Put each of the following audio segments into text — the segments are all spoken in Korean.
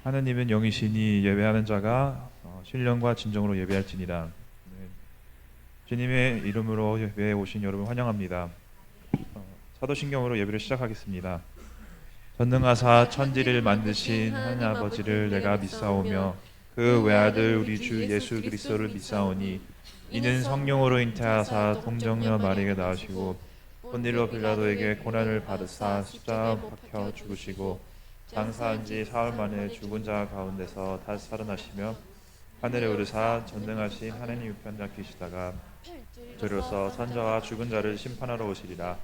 하느님은 영이시니 예배하는 자가 신령과 진정으로 예배할지니라. 주님의 이름으로 예배에 오신 여러분 환영합니다. 사도신경으로 예배를 시작하겠습니다. 전능하사 천지를 만드신 하나님 아버지를 내가 믿사오며 그 외아들 우리 주 예수 그리스도를 믿사오니 이는 성령으로 잉태하사 동정녀 마리아에게 낳으시고 본딜로 빌라도에게 고난을 받으사 십자가 박혀 죽으시고 장사한 지 사흘 만에 죽은 자 가운데서 다시 살아나시며 하늘에 오르사 전능하신 하나님 우편에 계시다가 저리로서 선자와 죽은 자를 심판하러 오시리라.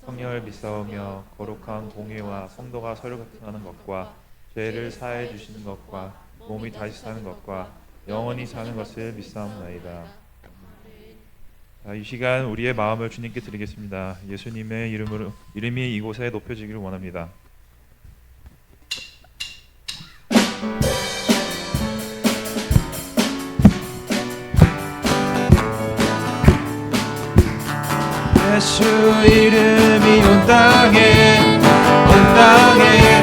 성령을 믿사오며 거룩한 공의와 성도가 서로 같은하는 것과 죄를 사해 주시는 것과 몸이 다시 사는 것과 영원히 사는 것을 믿사옵나이다. 이 시간 우리의 마음을 주님께 드리겠습니다. 예수님의 이름이 이곳에 높여지기를 원합니다. 예수 이름이 온 땅에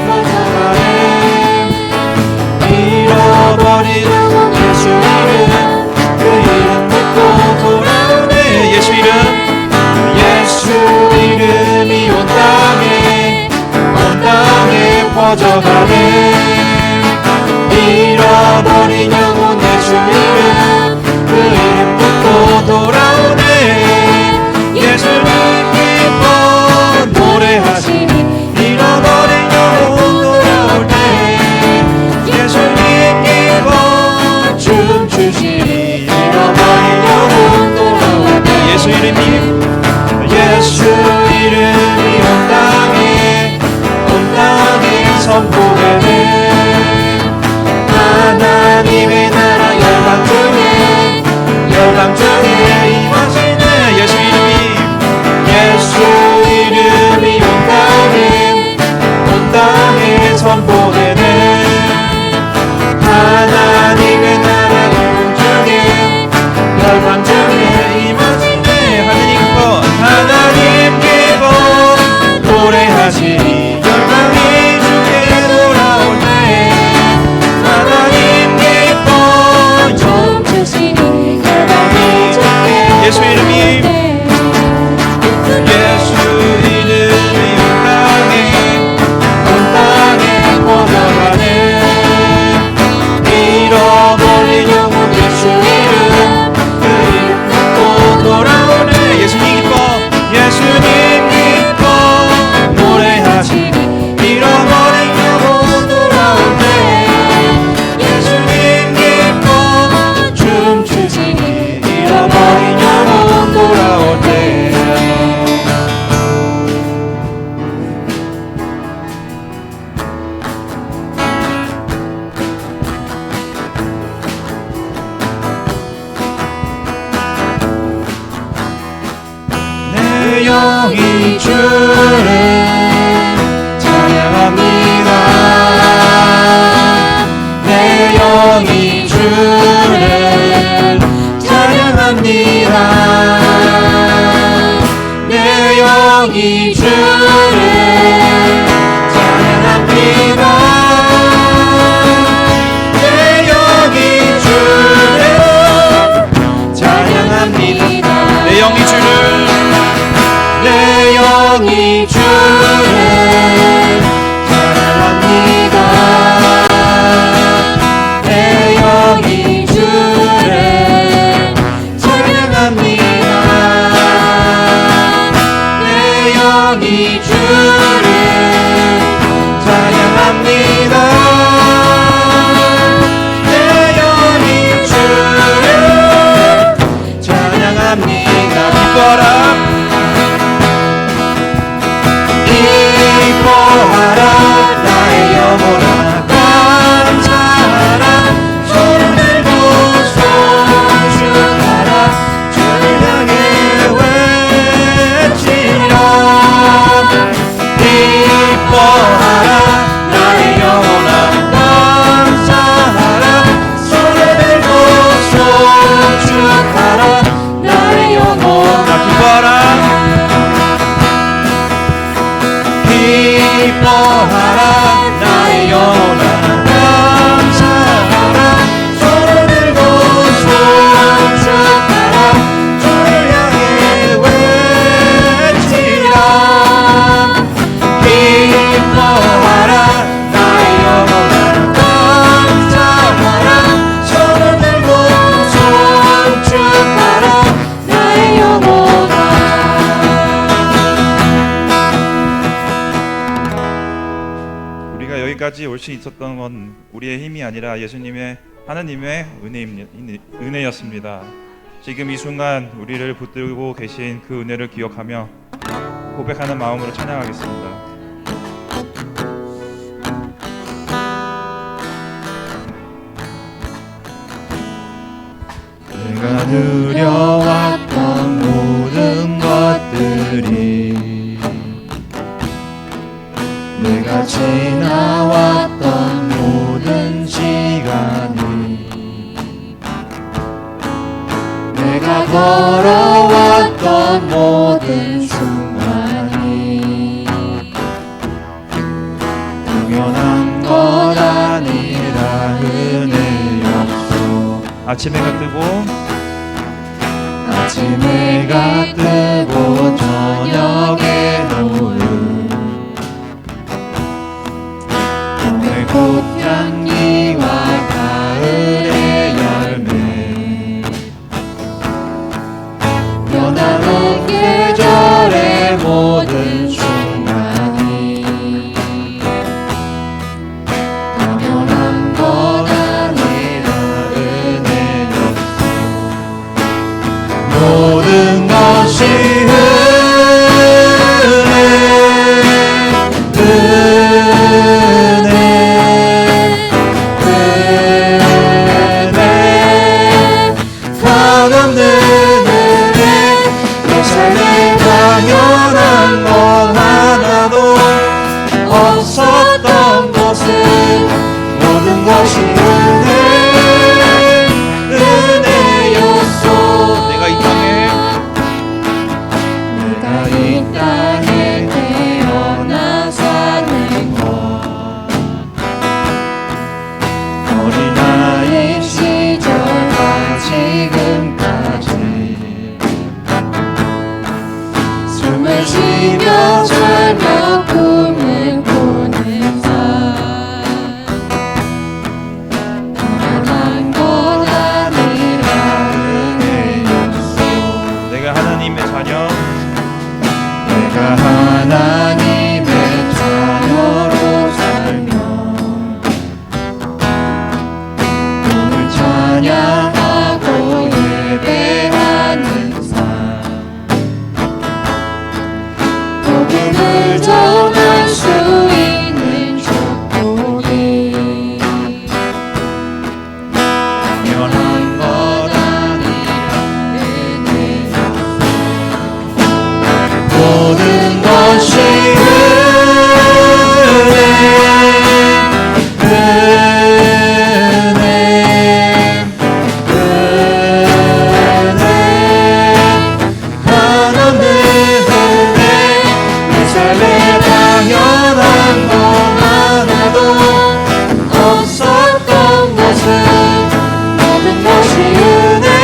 퍼져가네. 잃어버린 예수 이름 그 이름 듣고 돌아오네. 예수 이름이 온 땅에 퍼져가네. 잃어버린 영혼 예수 이름 그 이름 듣고 돌아오네. 예수님 기뻐 노래하시니 잃어버린 영혼 돌아올 때 예수님 기뻐 춤추시니 잃어버린 영혼 돌아올 때 예수 이름이 온 땅에 선포되네. 하나님의 나라 열방 중에 임하시네. 예수 이름이 온 땅에 선포되네. 하나님의 나라 열방 중에 임하시네. 하나님 기뻐 노래하시니 열방이 주께 돌아올 때 하나님 기뻐 춤추시니 열방이 주께 예수 이름이 온 땅에 퍼져가네. 잃어버린 영혼 예수 이름 그 이름 듣고 돌아오네. 예수님 기뻐 노래하시니 잃어버린 영혼 돌아올 때 예수님 기뻐 춤추시니 잃어버린 영혼 돌아올 때 영이 주를 찬양합니다. 내 영이 주를 찬양합니다. 내 영이 주를 찬양합니다. 내 영이 주를 찬양합니다. 내 영이 주를 내 영이 주를 사랑합니다. 내 영이 주를 찬양합니다. 내 영이 주를 찬양합니다. 내 영이 주를 찬양합니다. 기뻐라 기뻐하라 나의 영혼아 감사하라 손을 들고 송축하라 주를 향해 외치라. 기뻐하라 나의 영혼아 감사하라 손을 들고 송축하라 나의 영혼아 기뻐하라 기뻐하라 나의 영혼아 여기까지 올 수 있었던 건 우리의 힘이 아니라 예수님의 하나님의 은혜였습니다. 지금 이 순간 우리를 붙들고 계신 그 은혜를 기억하며 고백하는 마음으로 찬양하겠습니다. 내가 누려왔던 모든 것들이, 내가 지나왔던 모든 시간이, 내가 걸어왔던 모든 순간이 당연한 것 아니라 은혜였소. 아침 해가 뜨고 저녁에 노을, 봄의 꽃향기와 가을의 열매, 변하는 계절의 모든 순간이 당연한 것 아니라 은혜였소. 모든 것이 당연한 것 하나도 없었던 것은 모든 것이 은혜였소. 내가 이 땅에 태어나 사는 것, 어린아이 시절과 지금까지 숨을 쉬며 살며 꿈을 꾸는 삶, 당연한 것 아니라 은혜였소. 내가 하나님의 자녀, 내가 하나님의 자녀로 살며 오늘 찬양하고 예배하는 삶, 복음을 전할 수 있는 축복이 당연한 것 아니라 은혜였소. 모든 것이 한없는 은혜, 내 삶에 당연한 것 하나도 없었던 것은 모든 것이 은혜였소.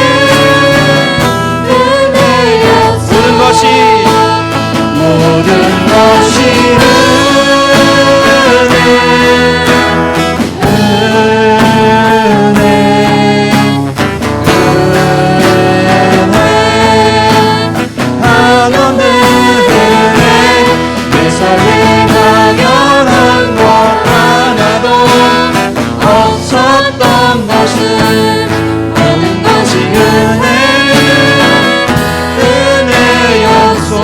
모든 것이 한없는 은혜, 내 삶에 당연한 것 하나도 없었던 것은 모든 것이 은혜였소.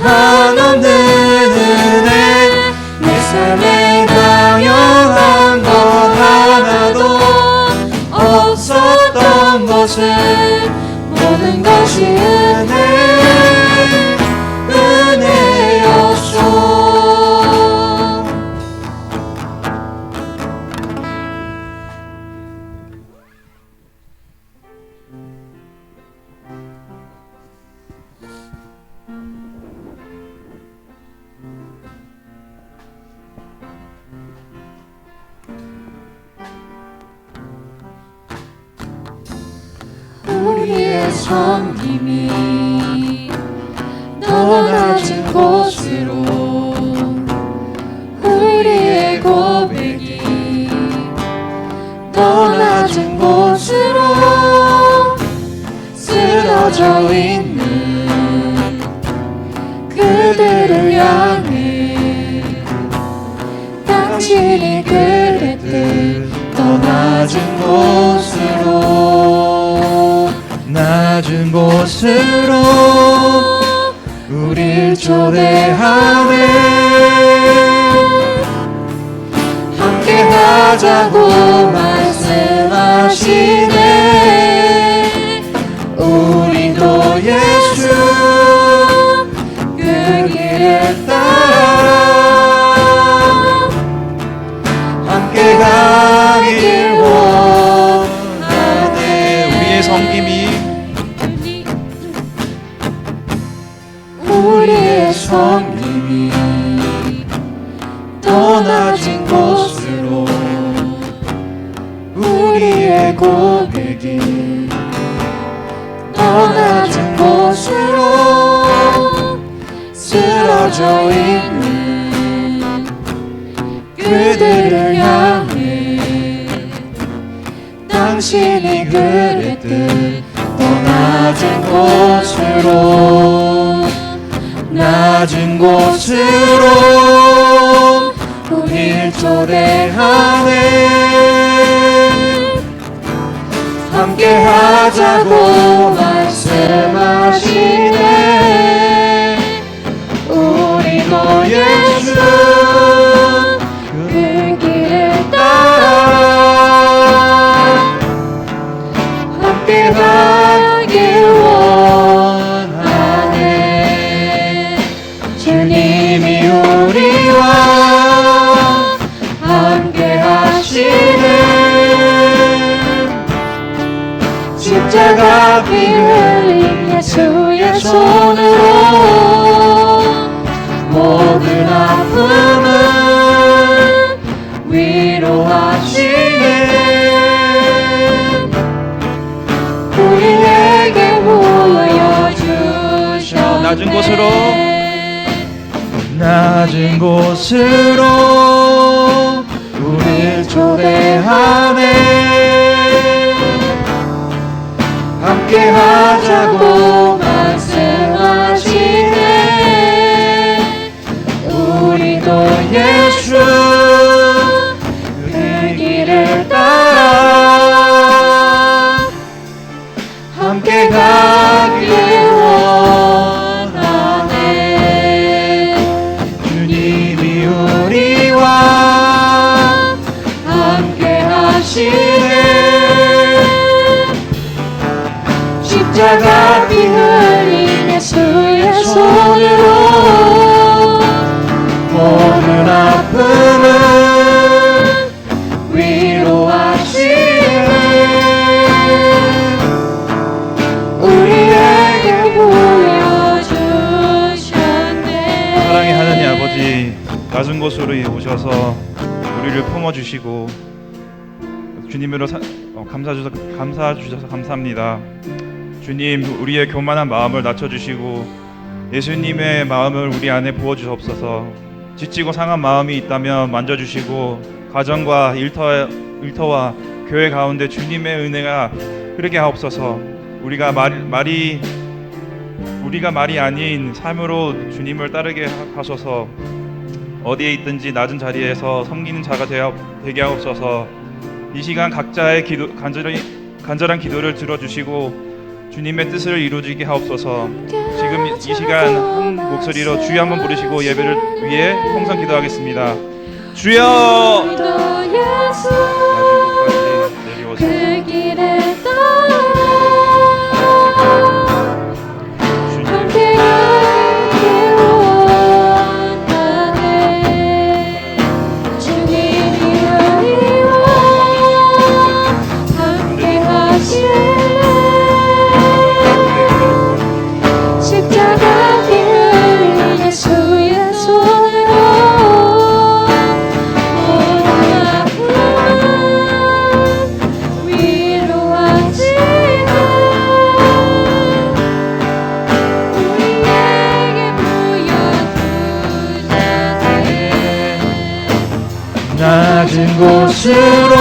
한없는 은혜, 내 삶에 당연한 것 하나도 없었던 것은 모든 것이 은혜였소. 우리의 성님이 더 낮은 곳으로 우리의 곳 곳으로 쓰러져 있는 그들을 향해 당신이 그랬듯 더 낮은 곳으로 낮은 곳으로 우릴 초대하네. 함께 하자고 말씀하시네. 우리도 예수 그 길을 따라 함께 가길 원하네. 우리의 섬김이 우리의 섬김이 더 낮은 곳으로 우리의 고백이 더 낮은 곳으로 쓰러져 있는 그들을 향해 당신이 그랬듯 더 낮은 곳으로 낮은 곳으로 우릴 초대하네. 함께 하자고 말씀하시네. 우리도 예수 그 길을 따라 함께 가길 원하네. 주님이 우리와 함께 하시네. 십자가 피 흘린 예수의 손으로 모든 아픔을 위로하시네. 우리에게 보여주셨네. 낮은 곳으로 낮은 곳으로 우릴 초대하네. 함께 하자고 말씀하시네. 우리도 예수 그 길을 따라 함께 가길 원하네. 주님이 우리와 함께 하시네. 십자가 피 흘린 예수의 손으로 모든 아픔을 위로하시네. 우리에게 보여주셨네. 사랑의 하나님 아버지, 낮은 곳으로 오셔서 우리를 품어주시고 주님으로 감사주셔서 감사합니다. 주님, 우리의 교만한 마음을 낮춰주시고 예수님의 마음을 우리 안에 부어주옵소서. 지치고 상한 마음이 있다면 만져주시고 가정과 일터와 교회 가운데 주님의 은혜가 흐르게 하옵소서. 우리가 말이 아닌 삶으로 주님을 따르게 하소서. 어디에 있든지 낮은 자리에서 섬기는 자가 되게 하옵소서. 이 시간 각자의 간절한 기도를 들어주시고 주님의 뜻을 이루어지게 하옵소서. 지금 이 시간 한 목소리로 주여 한번 부르시고 예배를 위해 통성 기도하겠습니다. 주여! 우리도 예수 내려오세요. 그 길을 따라 함께 가길 원하네. 주님이 우리와 함께 하시네. 십자가 피 흘린 예수의 손으로 모든 아픔을 위로하시네. 우리에게 보여주셨네. 낮은 곳으로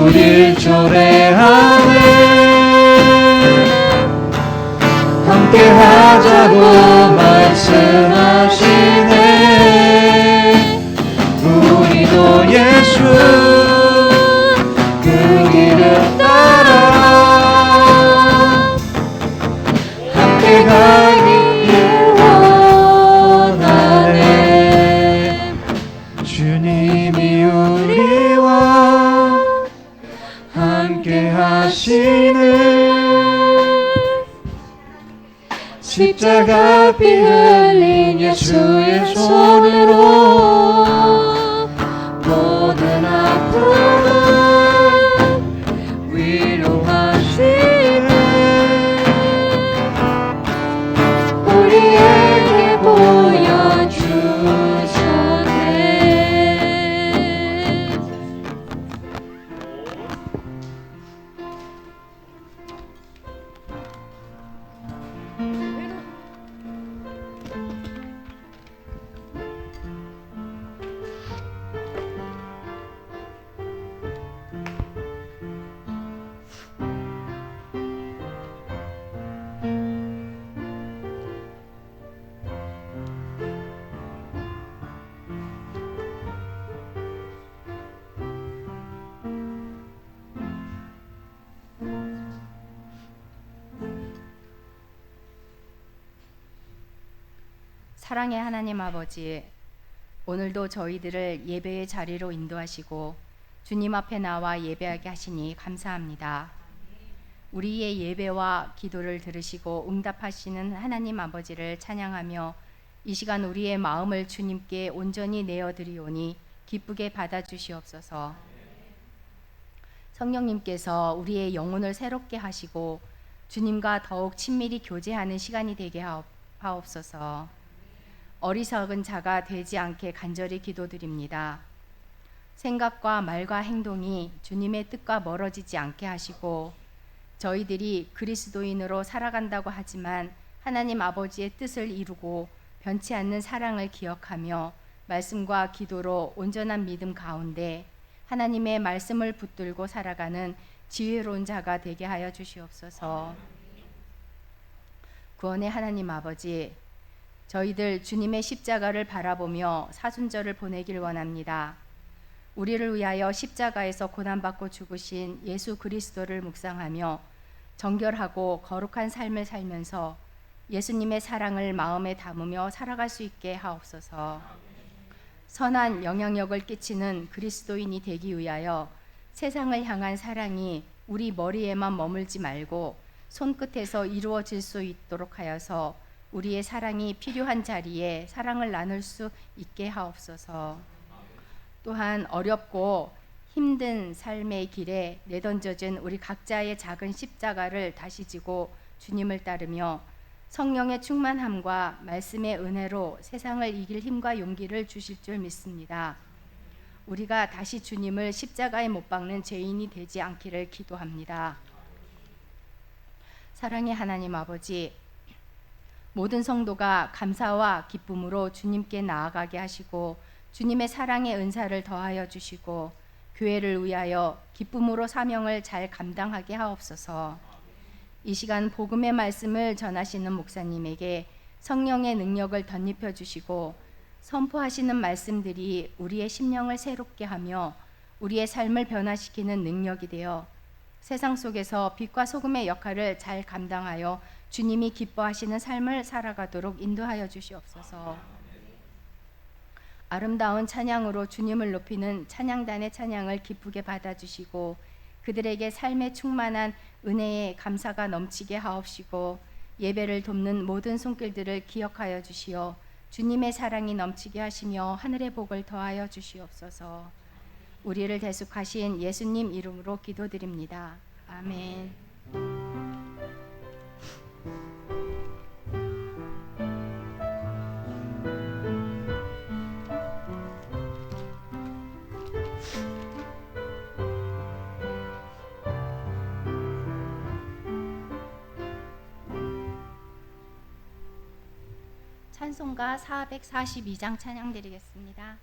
우릴 초래하네. 함께 하자고 말씀하시네. 우리도 예수 그 길을 따라 함께 가기를 원하네. 주님이 우리와 함께 하시네. 십자가 피 흘린 예수의 손으로 모든 아픔을 위로하시네. 우리에게 보여주셨네. 사랑의 하나님 아버지, 오늘도 저희들을 예배의 자리로 인도하시고 주님 앞에 나와 예배하게 하시니 감사합니다. 우리의 예배와 기도를 들으시고 응답하시는 하나님 아버지를 찬양하며 이 시간 우리의 마음을 주님께 온전히 내어드리오니 기쁘게 받아주시옵소서. 성령님께서 우리의 영혼을 새롭게 하시고 주님과 더욱 친밀히 교제하는 시간이 되게 하옵소서. 어리석은 자가 되지 않게 간절히 기도드립니다. 생각과 말과 행동이 주님의 뜻과 멀어지지 않게 하시고 저희들이 그리스도인으로 살아간다고 하지만 하나님 아버지의 뜻을 이루고 변치 않는 사랑을 기억하며 말씀과 기도로 온전한 믿음 가운데 하나님의 말씀을 붙들고 살아가는 지혜로운 자가 되게 하여 주시옵소서. 구원의 하나님 아버지, 저희들 주님의 십자가를 바라보며 사순절을 보내길 원합니다. 우리를 위하여 십자가에서 고난받고 죽으신 예수 그리스도를 묵상하며 정결하고 거룩한 삶을 살면서 예수님의 사랑을 마음에 담으며 살아갈 수 있게 하옵소서. 선한 영향력을 끼치는 그리스도인이 되기 위하여 세상을 향한 사랑이 우리 머리에만 머물지 말고 손끝에서 이루어질 수 있도록 하여서 우리의 사랑이 필요한 자리에 사랑을 나눌 수 있게 하옵소서. 또한 어렵고 힘든 삶의 길에 내던져진 우리 각자의 작은 십자가를 다시 지고 주님을 따르며 성령의 충만함과 말씀의 은혜로 세상을 이길 힘과 용기를 주실 줄 믿습니다. 우리가 다시 주님을 십자가에 못 박는 죄인이 되지 않기를 기도합니다. 사랑의 하나님 아버지, 모든 성도가 감사와 기쁨으로 주님께 나아가게 하시고 주님의 사랑의 은사를 더하여 주시고 교회를 위하여 기쁨으로 사명을 잘 감당하게 하옵소서. 이 시간 복음의 말씀을 전하시는 목사님에게 성령의 능력을 덧입혀 주시고 선포하시는 말씀들이 우리의 심령을 새롭게 하며 우리의 삶을 변화시키는 능력이 되어 세상 속에서 빛과 소금의 역할을 잘 감당하여 주님이 기뻐하시는 삶을 살아가도록 인도하여 주시옵소서. 아름다운 찬양으로 주님을 높이는 찬양단의 찬양을 기쁘게 받아주시고 그들에게 삶에 충만한 은혜의 감사가 넘치게 하옵시고 예배를 돕는 모든 손길들을 기억하여 주시어 주님의 사랑이 넘치게 하시며 하늘의 복을 더하여 주시옵소서. 우리를 대속하신 예수님 이름으로 기도드립니다. 아멘. 찬송가 442장 찬양 드리겠습니다.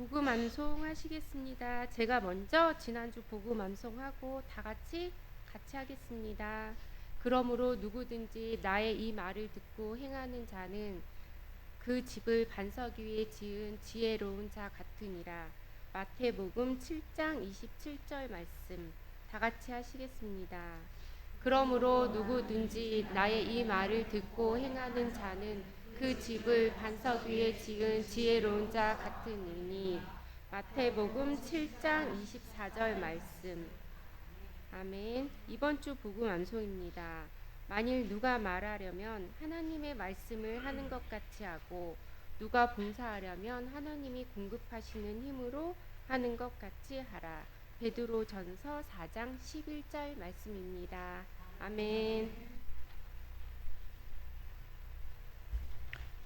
복음 암송하시겠습니다. 제가 먼저 지난주 복음 암송하고 다 같이 하겠습니다. 그러므로 누구든지 나의 이 말을 듣고 행하는 자는 그 집을 반석 위에 지은 지혜로운 자 같으니라. 마태복음 7장 27절 말씀 다 같이 하시겠습니다. 그러므로 누구든지 나의 이 말을 듣고 행하는 자는 그 집을 반석 위에 지은 지혜로운 자 같으니. 마태복음 7장 24절 말씀. 아멘. 이번 주 복음 암송입니다. 만일 누가 말하려면 하나님의 말씀을 하는 것 같이 하고 누가 봉사하려면 하나님이 공급하시는 힘으로 하는 것 같이 하라. 베드로전서 4장 11절 말씀입니다. 아멘.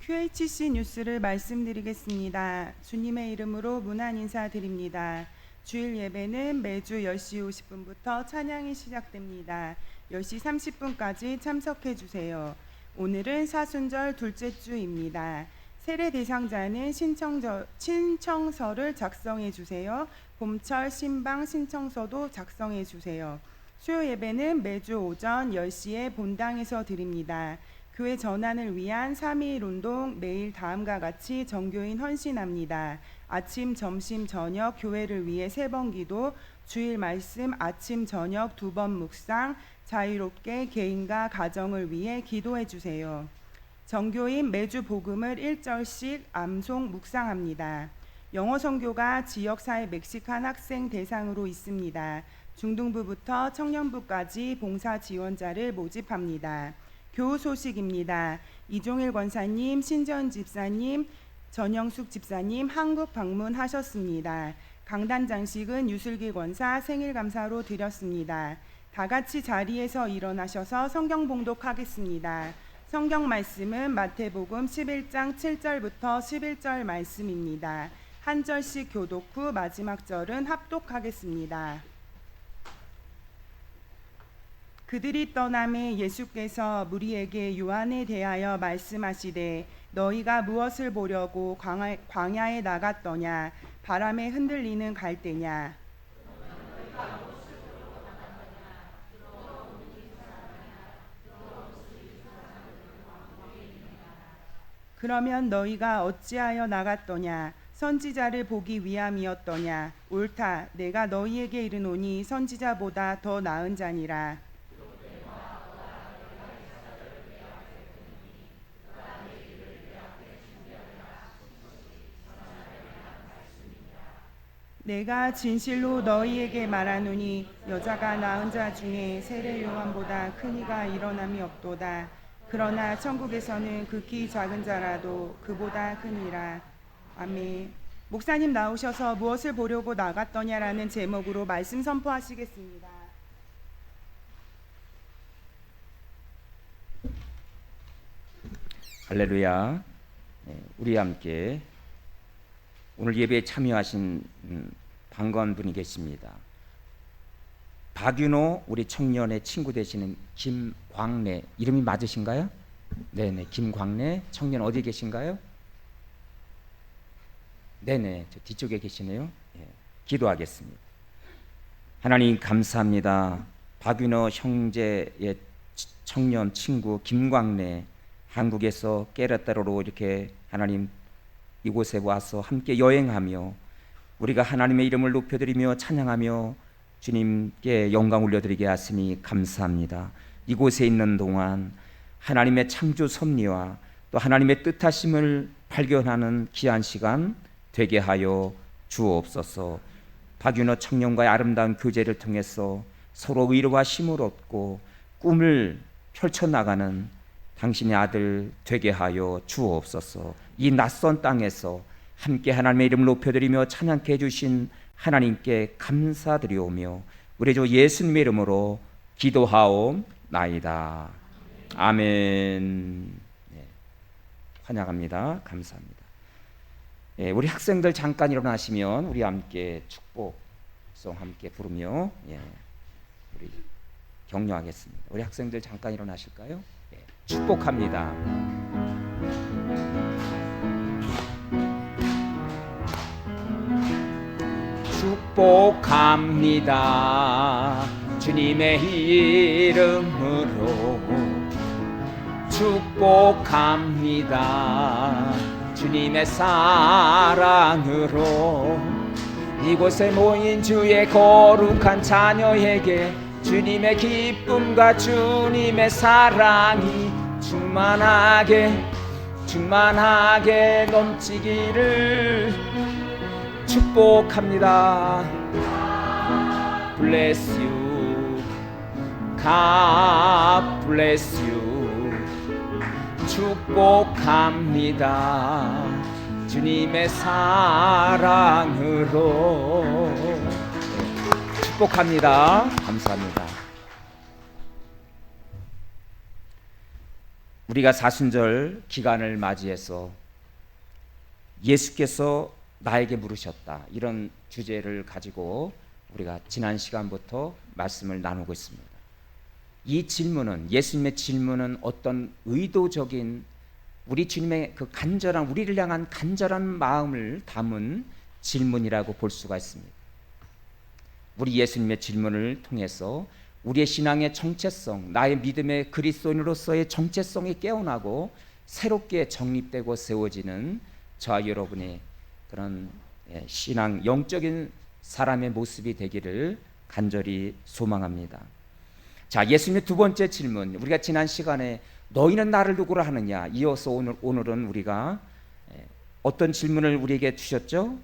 QHC 뉴스를 말씀드리겠습니다. 주님의 이름으로 문안 인사드립니다. 주일 예배는 매주 10시 50분부터 찬양이 시작됩니다. 10시 30분까지 참석해 주세요. 오늘은 사순절 둘째 주입니다. 세례 대상자는 신청서를 작성해 주세요. 봄철 신방 신청서도 작성해 주세요. 수요 예배는 매주 오전 10시에 본당에서 드립니다. 교회 전환을 위한 3.1 운동 매일 다음과 같이 정교인 헌신합니다. 아침, 점심, 저녁 교회를 위해 3번 기도, 주일 말씀 아침, 저녁 2번 묵상, 자유롭게 개인과 가정을 위해 기도해 주세요. 정교인 매주 복음을 1절씩 암송 묵상합니다. 영어 선교가 지역사회 멕시칸 학생 대상으로 있습니다. 중등부부터 청년부까지 봉사 지원자를 모집합니다. 교우 소식입니다. 이종일 권사님, 신재원 집사님, 전영숙 집사님 한국 방문하셨습니다. 강단 장식은 유슬기 권사 생일 감사로 드렸습니다. 다 같이 자리에서 일어나셔서 성경 봉독하겠습니다. 성경 말씀은 마태복음 11장 7절부터 11절 말씀입니다. 한 절씩 교독 후 마지막 절은 합독하겠습니다. 그들이 떠남에 예수께서 무리에게 요한에 대하여 말씀하시되 너희가 무엇을 보려고 광야에 나갔더냐 바람에 흔들리는 갈대냐. 그러면 너희가 어찌하여 나갔더냐 선지자를 보기 위함이었더냐. 옳다 내가 너희에게 이르노니 선지자보다 더 나은 자니라. 내가 진실로 너희에게 말하노니 여자가 낳은 자 중에 세례 요한보다 큰 이가 일어남이 없도다. 그러나 천국에서는 극히 작은 자라도 그보다 크니라. 아멘. 목사님 나오셔서 무엇을 보려고 나갔더냐라는 제목으로 말씀 선포하시겠습니다. 할렐루야. 우리 함께 오늘 예배에 참여하신 반가운 분이 계십니다. 박윤호 우리 청년의 친구 되시는 김광래, 이름이 맞으신가요? 네네, 김광래 청년 어디 계신가요? 네네, 저 뒤쪽에 계시네요. 기도하겠습니다. 하나님 감사합니다. 박윤호 형제의 청년 친구 김광래, 한국에서 깨르따로로 이렇게 하나님 이곳에 와서 함께 여행하며 우리가 하나님의 이름을 높여드리며 찬양하며 주님께 영광 올려드리게 하시니 감사합니다. 이곳에 있는 동안 하나님의 창조 섭리와 또 하나님의 뜻하심을 발견하는 귀한 시간 되게 하여 주옵소서. 박윤호 청년과의 아름다운 교제를 통해서 서로 위로와 힘을 얻고 꿈을 펼쳐나가는 당신의 아들 되게 하여 주옵소서. 이 낯선 땅에서 함께 하나님의 이름을 높여드리며 찬양케 해주신 하나님께 감사드리오며 우리 주 예수님의 이름으로 기도하옵나이다. 아멘. 환영합니다. 감사합니다. 우리 학생들 잠깐 일어나시면 우리 함께 축복송 함께 부르며 우리 격려하겠습니다. 우리 학생들 잠깐 일어나실까요? 축복합니다. 축복합니다. 주님의 이름으로 축복합니다. 주님의 사랑으로 이곳에 모인 주의 거룩한 자녀에게 주님의 기쁨과 주님의 사랑이 충만하게 넘치기를 축복합니다. Bless you, God bless you. 축복합니다. 주님의 사랑으로 축복합니다. 감사합니다. 우리가 사순절 기간을 맞이해서 예수께서 나에게 물으셨다, 이런 주제를 가지고 우리가 지난 시간부터 말씀을 나누고 있습니다. 이 질문은, 예수님의 질문은 어떤 의도적인 우리 주님의 그 간절한, 우리를 향한 간절한 마음을 담은 질문이라고 볼 수가 있습니다. 우리 예수님의 질문을 통해서 우리의 신앙의 정체성, 나의 믿음의 그리스도인으로서의 정체성이 깨어나고 새롭게 정립되고 세워지는 저와 여러분의 그런 신앙, 영적인 사람의 모습이 되기를 간절히 소망합니다. 자, 예수님의 두 번째 질문, 우리가 지난 시간에 너희는 나를 누구라 하느냐, 이어서 오늘은 우리가 어떤 질문을 우리에게 주셨죠?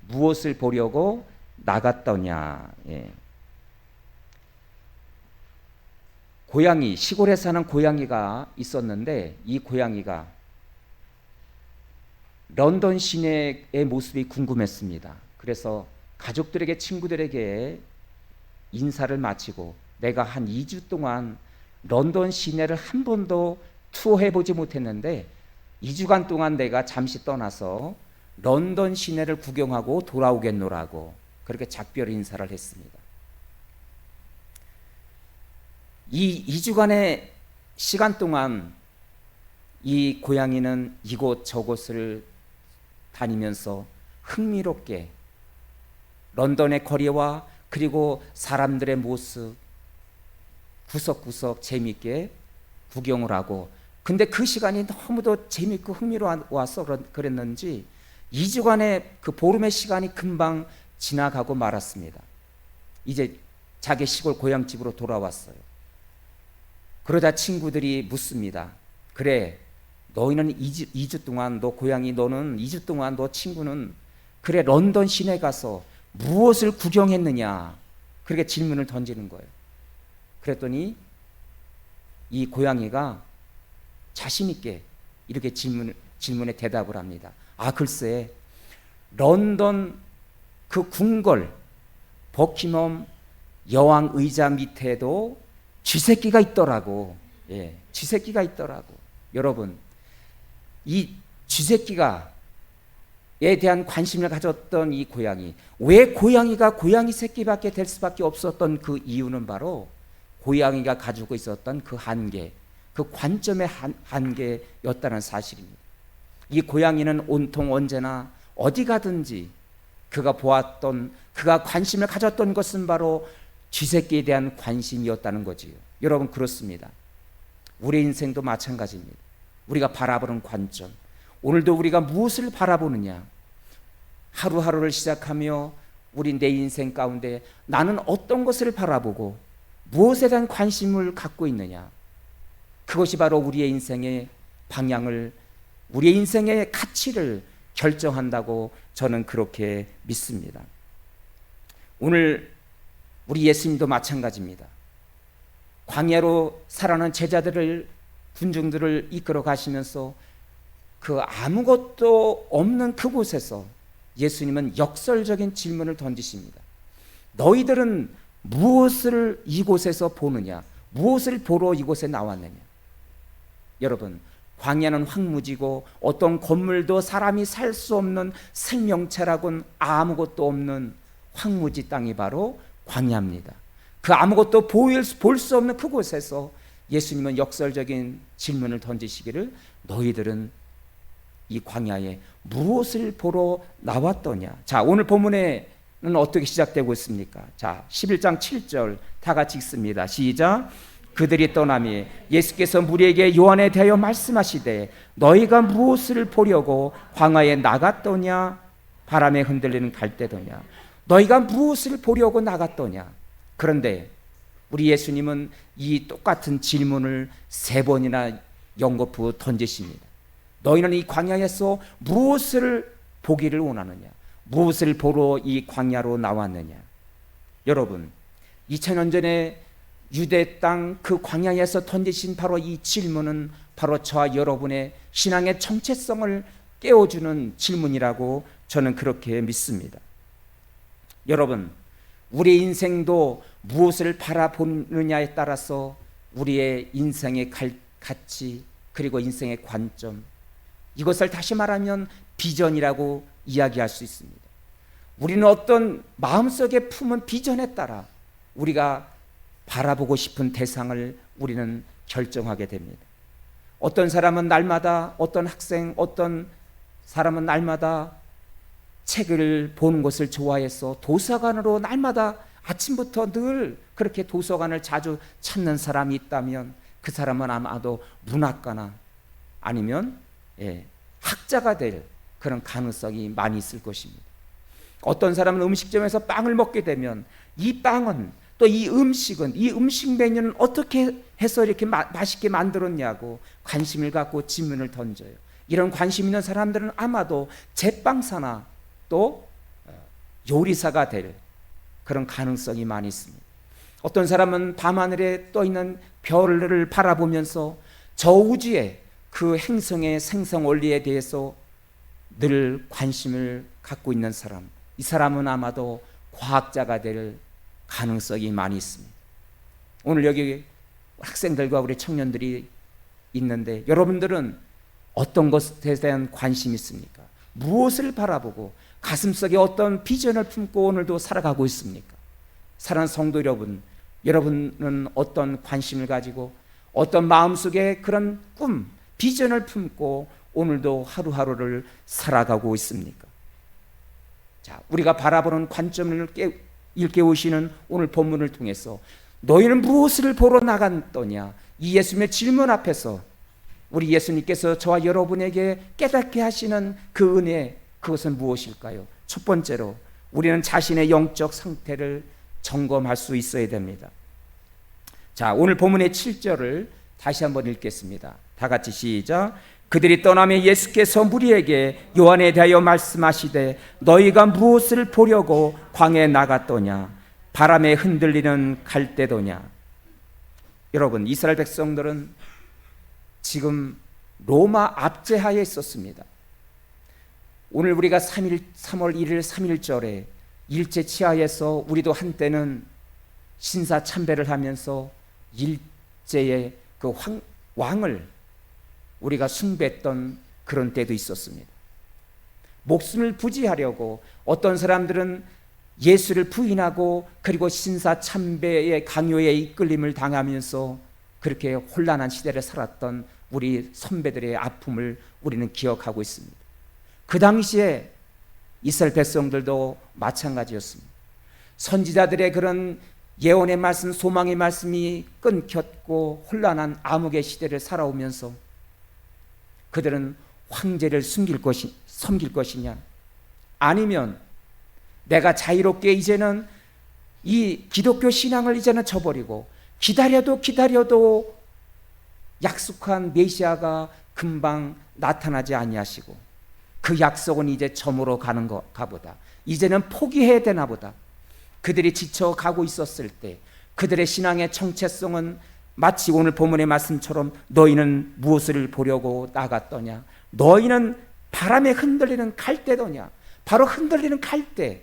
무엇을 보려고 나갔더냐. 고양이, 시골에 사는 고양이가 있었는데 이 고양이가 런던 시내의 모습이 궁금했습니다. 그래서 가족들에게, 친구들에게 인사를 마치고 내가 한 2주 동안 런던 시내를 한 번도 투어해보지 못했는데 2주간 동안 내가 잠시 떠나서 런던 시내를 구경하고 돌아오겠노라고 그렇게 작별 인사를 했습니다. 이 2주간의 시간 동안 이 고양이는 이곳 저곳을 다니면서 흥미롭게 런던의 거리와 그리고 사람들의 모습 구석구석 재미있게 구경을 하고, 근데 그 시간이 너무도 재미있고 흥미로워서 그랬는지 2주간의 그 보름의 시간이 금방 지나가고 말았습니다. 이제 자기 시골 고향집으로 돌아왔어요. 그러자 친구들이 묻습니다. 그래, 너희는 2주 동안, 너 고양이 너는 2주 동안 너 친구는 그래 런던 시내 가서 무엇을 구경했느냐, 그렇게 질문을 던지는 거예요. 그랬더니 이 고양이가 자신 있게 이렇게 질문에 대답을 합니다. 아, 글쎄, 런던 그 궁궐 버킹엄 여왕 의자 밑에도 쥐새끼가 있더라고. 예, 쥐새끼가 있더라고. 여러분, 이 쥐새끼가에 대한 관심을 가졌던 이 고양이, 왜 고양이가 고양이 새끼밖에 될 수밖에 없었던 그 이유는 바로 고양이가 가지고 있었던 그 한계, 그 관점의 한계였다는 사실입니다. 이 고양이는 온통 언제나 어디 가든지 그가 보았던, 그가 관심을 가졌던 것은 바로 쥐새끼에 대한 관심이었다는 거지요. 여러분, 그렇습니다. 우리 인생도 마찬가지입니다. 우리가 바라보는 관점, 오늘도 우리가 무엇을 바라보느냐, 하루하루를 시작하며 우리 내 인생 가운데 나는 어떤 것을 바라보고 무엇에 대한 관심을 갖고 있느냐, 그것이 바로 우리의 인생의 방향을, 우리의 인생의 가치를 결정한다고 저는 그렇게 믿습니다. 오늘 우리 예수님도 마찬가지입니다. 광야로 살아가는 제자들을, 군중들을 이끌어 가시면서 그 아무것도 없는 그곳에서 예수님은 역설적인 질문을 던지십니다. 너희들은 무엇을 이곳에서 보느냐, 무엇을 보러 이곳에 나왔느냐. 여러분, 광야는 황무지고 어떤 건물도 사람이 살 수 없는 생명체라고는 아무것도 없는 황무지 땅이 바로 광야입니다. 그 아무것도 볼 수 없는 그곳에서 예수님은 역설적인 질문을 던지시기를, 너희들은 이 광야에 무엇을 보러 나왔더냐. 자, 오늘 본문의 어떻게 시작되고 있습니까? 자, 11장 7절 다 같이 읽습니다. 시작. 그들이 떠나니 예수께서 무리에게 요한에 대하여 말씀하시되 너희가 무엇을 보려고 광야에 나갔더냐? 바람에 흔들리는 갈대더냐? 너희가 무엇을 보려고 나갔더냐? 그런데 우리 예수님은 이 똑같은 질문을 3번이나 연거푸 던지십니다. 너희는 이 광야에서 무엇을 보기를 원하느냐? 무엇을 보러 이 광야로 나왔느냐? 여러분, 2000년 전에 유대 땅 그 광야에서 던지신 바로 이 질문은 바로 저와 여러분의 신앙의 정체성을 깨워주는 질문이라고 저는 그렇게 믿습니다. 여러분, 우리 인생도 무엇을 바라보느냐에 따라서 우리의 인생의 가치 그리고 인생의 관점, 이것을 다시 말하면 비전이라고 이야기할 수 있습니다. 우리는 어떤 마음속에 품은 비전에 따라 우리가 바라보고 싶은 대상을 우리는 결정하게 됩니다. 어떤 사람은 날마다, 어떤 학생, 어떤 사람은 날마다 책을 보는 것을 좋아해서 도서관으로 날마다 아침부터 늘 그렇게 도서관을 자주 찾는 사람이 있다면 그 사람은 아마도 문학가나 아니면 학자가 될 그런 가능성이 많이 있을 것입니다. 어떤 사람은 음식점에서 빵을 먹게 되면 이 빵은 또 이 음식은, 이 음식 메뉴는 어떻게 해서 이렇게 맛있게 만들었냐고 관심을 갖고 질문을 던져요. 이런 관심 있는 사람들은 아마도 제빵사나 또 요리사가 될 그런 가능성이 많이 있습니다. 어떤 사람은 밤하늘에 떠 있는 별을 바라보면서 저 우주의 그 행성의 생성 원리에 대해서 늘 관심을 갖고 있는 사람, 이 사람은 아마도 과학자가 될 가능성이 많이 있습니다. 오늘 여기 학생들과 우리 청년들이 있는데 여러분들은 어떤 것에 대한 관심이 있습니까? 무엇을 바라보고 가슴속에 어떤 비전을 품고 오늘도 살아가고 있습니까? 사랑하는 성도 여러분, 여러분은 어떤 관심을 가지고 어떤 마음속에 그런 꿈, 비전을 품고 오늘도 하루하루를 살아가고 있습니까? 자, 우리가 바라보는 관점을 일깨우시는 오늘 본문을 통해서 너희는 무엇을 보러 나갔더냐? 이 예수님의 질문 앞에서 우리 예수님께서 저와 여러분에게 깨닫게 하시는 그 은혜, 그것은 무엇일까요? 첫 번째로 우리는 자신의 영적 상태를 점검할 수 있어야 됩니다. 자, 오늘 본문의 7절을 다시 한번 읽겠습니다. 다 같이 시작. 그들이 떠나며 예수께서 무리에게 요한에 대하여 말씀하시되 너희가 무엇을 보려고 광야에 나갔더냐? 바람에 흔들리는 갈대더냐? 여러분, 이스라엘 백성들은 지금 로마 압제하에 있었습니다. 오늘 우리가 3월 1일 3일절에 일제 치하에서 우리도 한때는 신사 참배를 하면서 일제의 그 왕을 우리가 숭배했던 그런 때도 있었습니다. 목숨을 부지하려고 어떤 사람들은 예수를 부인하고 그리고 신사 참배의 강요에 이끌림을 당하면서 그렇게 혼란한 시대를 살았던 우리 선배들의 아픔을 우리는 기억하고 있습니다. 그 당시에 이스라엘 백성들도 마찬가지였습니다. 선지자들의 그런 예언의 말씀, 소망의 말씀이 끊겼고 혼란한 암흑의 시대를 살아오면서 그들은 황제를 섬길 것이냐, 아니면 내가 자유롭게 이제는 이 기독교 신앙을 이제는 저버리고 기다려도 약속한 메시아가 금방 나타나지 아니하시고 그 약속은 이제 저물어 가는가 보다, 이제는 포기해야 되나 보다. 그들이 지쳐가고 있었을 때 그들의 신앙의 정체성은 마치 오늘 본문의 말씀처럼 너희는 무엇을 보려고 나갔더냐? 너희는 바람에 흔들리는 갈대더냐? 바로 흔들리는 갈대,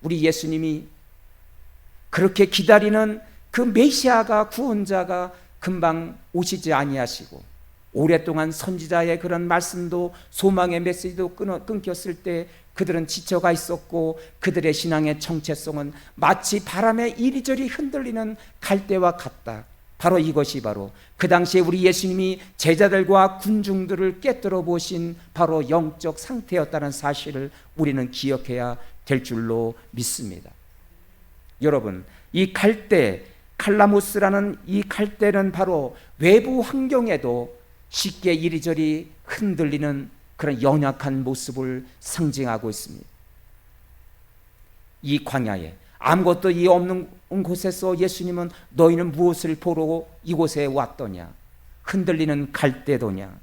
우리 예수님이 그렇게 기다리는 그 메시아가, 구원자가 금방 오시지 아니하시고 오랫동안 선지자의 그런 말씀도 소망의 메시지도 끊겼을 때 그들은 지쳐가 있었고 그들의 신앙의 정체성은 마치 바람에 이리저리 흔들리는 갈대와 같다. 바로 이것이 바로 그 당시에 우리 예수님이 제자들과 군중들을 꿰뚫어 보신 바로 영적 상태였다는 사실을 우리는 기억해야 될 줄로 믿습니다. 여러분, 이 갈대, 칼라모스라는 이 갈대는 바로 외부 환경에도 쉽게 이리저리 흔들리는 그런 연약한 모습을 상징하고 있습니다. 이 광야에 아무것도 이 없는 곳에서 예수님은 너희는 무엇을 보러 이곳에 왔더냐? 흔들리는 갈대도냐?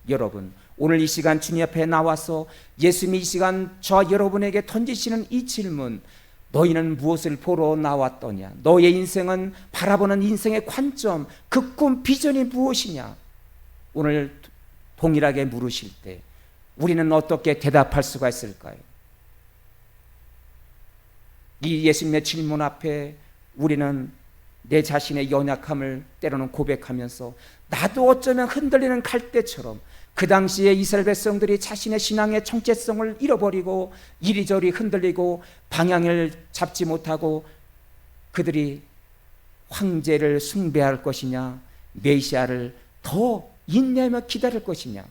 여러분, 오늘 이 시간 주님 앞에 나와서 예수님이 이 시간 저 여러분에게 던지시는 이 질문, 너희는 무엇을 보러 나왔더냐? 너의 인생은 바라보는 인생의 관점, 그 꿈, 비전이 무엇이냐? 오늘 동일하게 물으실 때 우리는 어떻게 대답할 수가 있을까요? 이 예수님의 질문 앞에 우리는 내 자신의 연약함을 때로는 고백하면서 나도 어쩌면 흔들리는 갈대처럼 그 당시에 이스라엘 백성들이 자신의 신앙의 정체성을 잃어버리고 이리저리 흔들리고 방향을 잡지 못하고 그들이 황제를 숭배할 것이냐 메시아를 더 인내하며 기다릴 것이냐,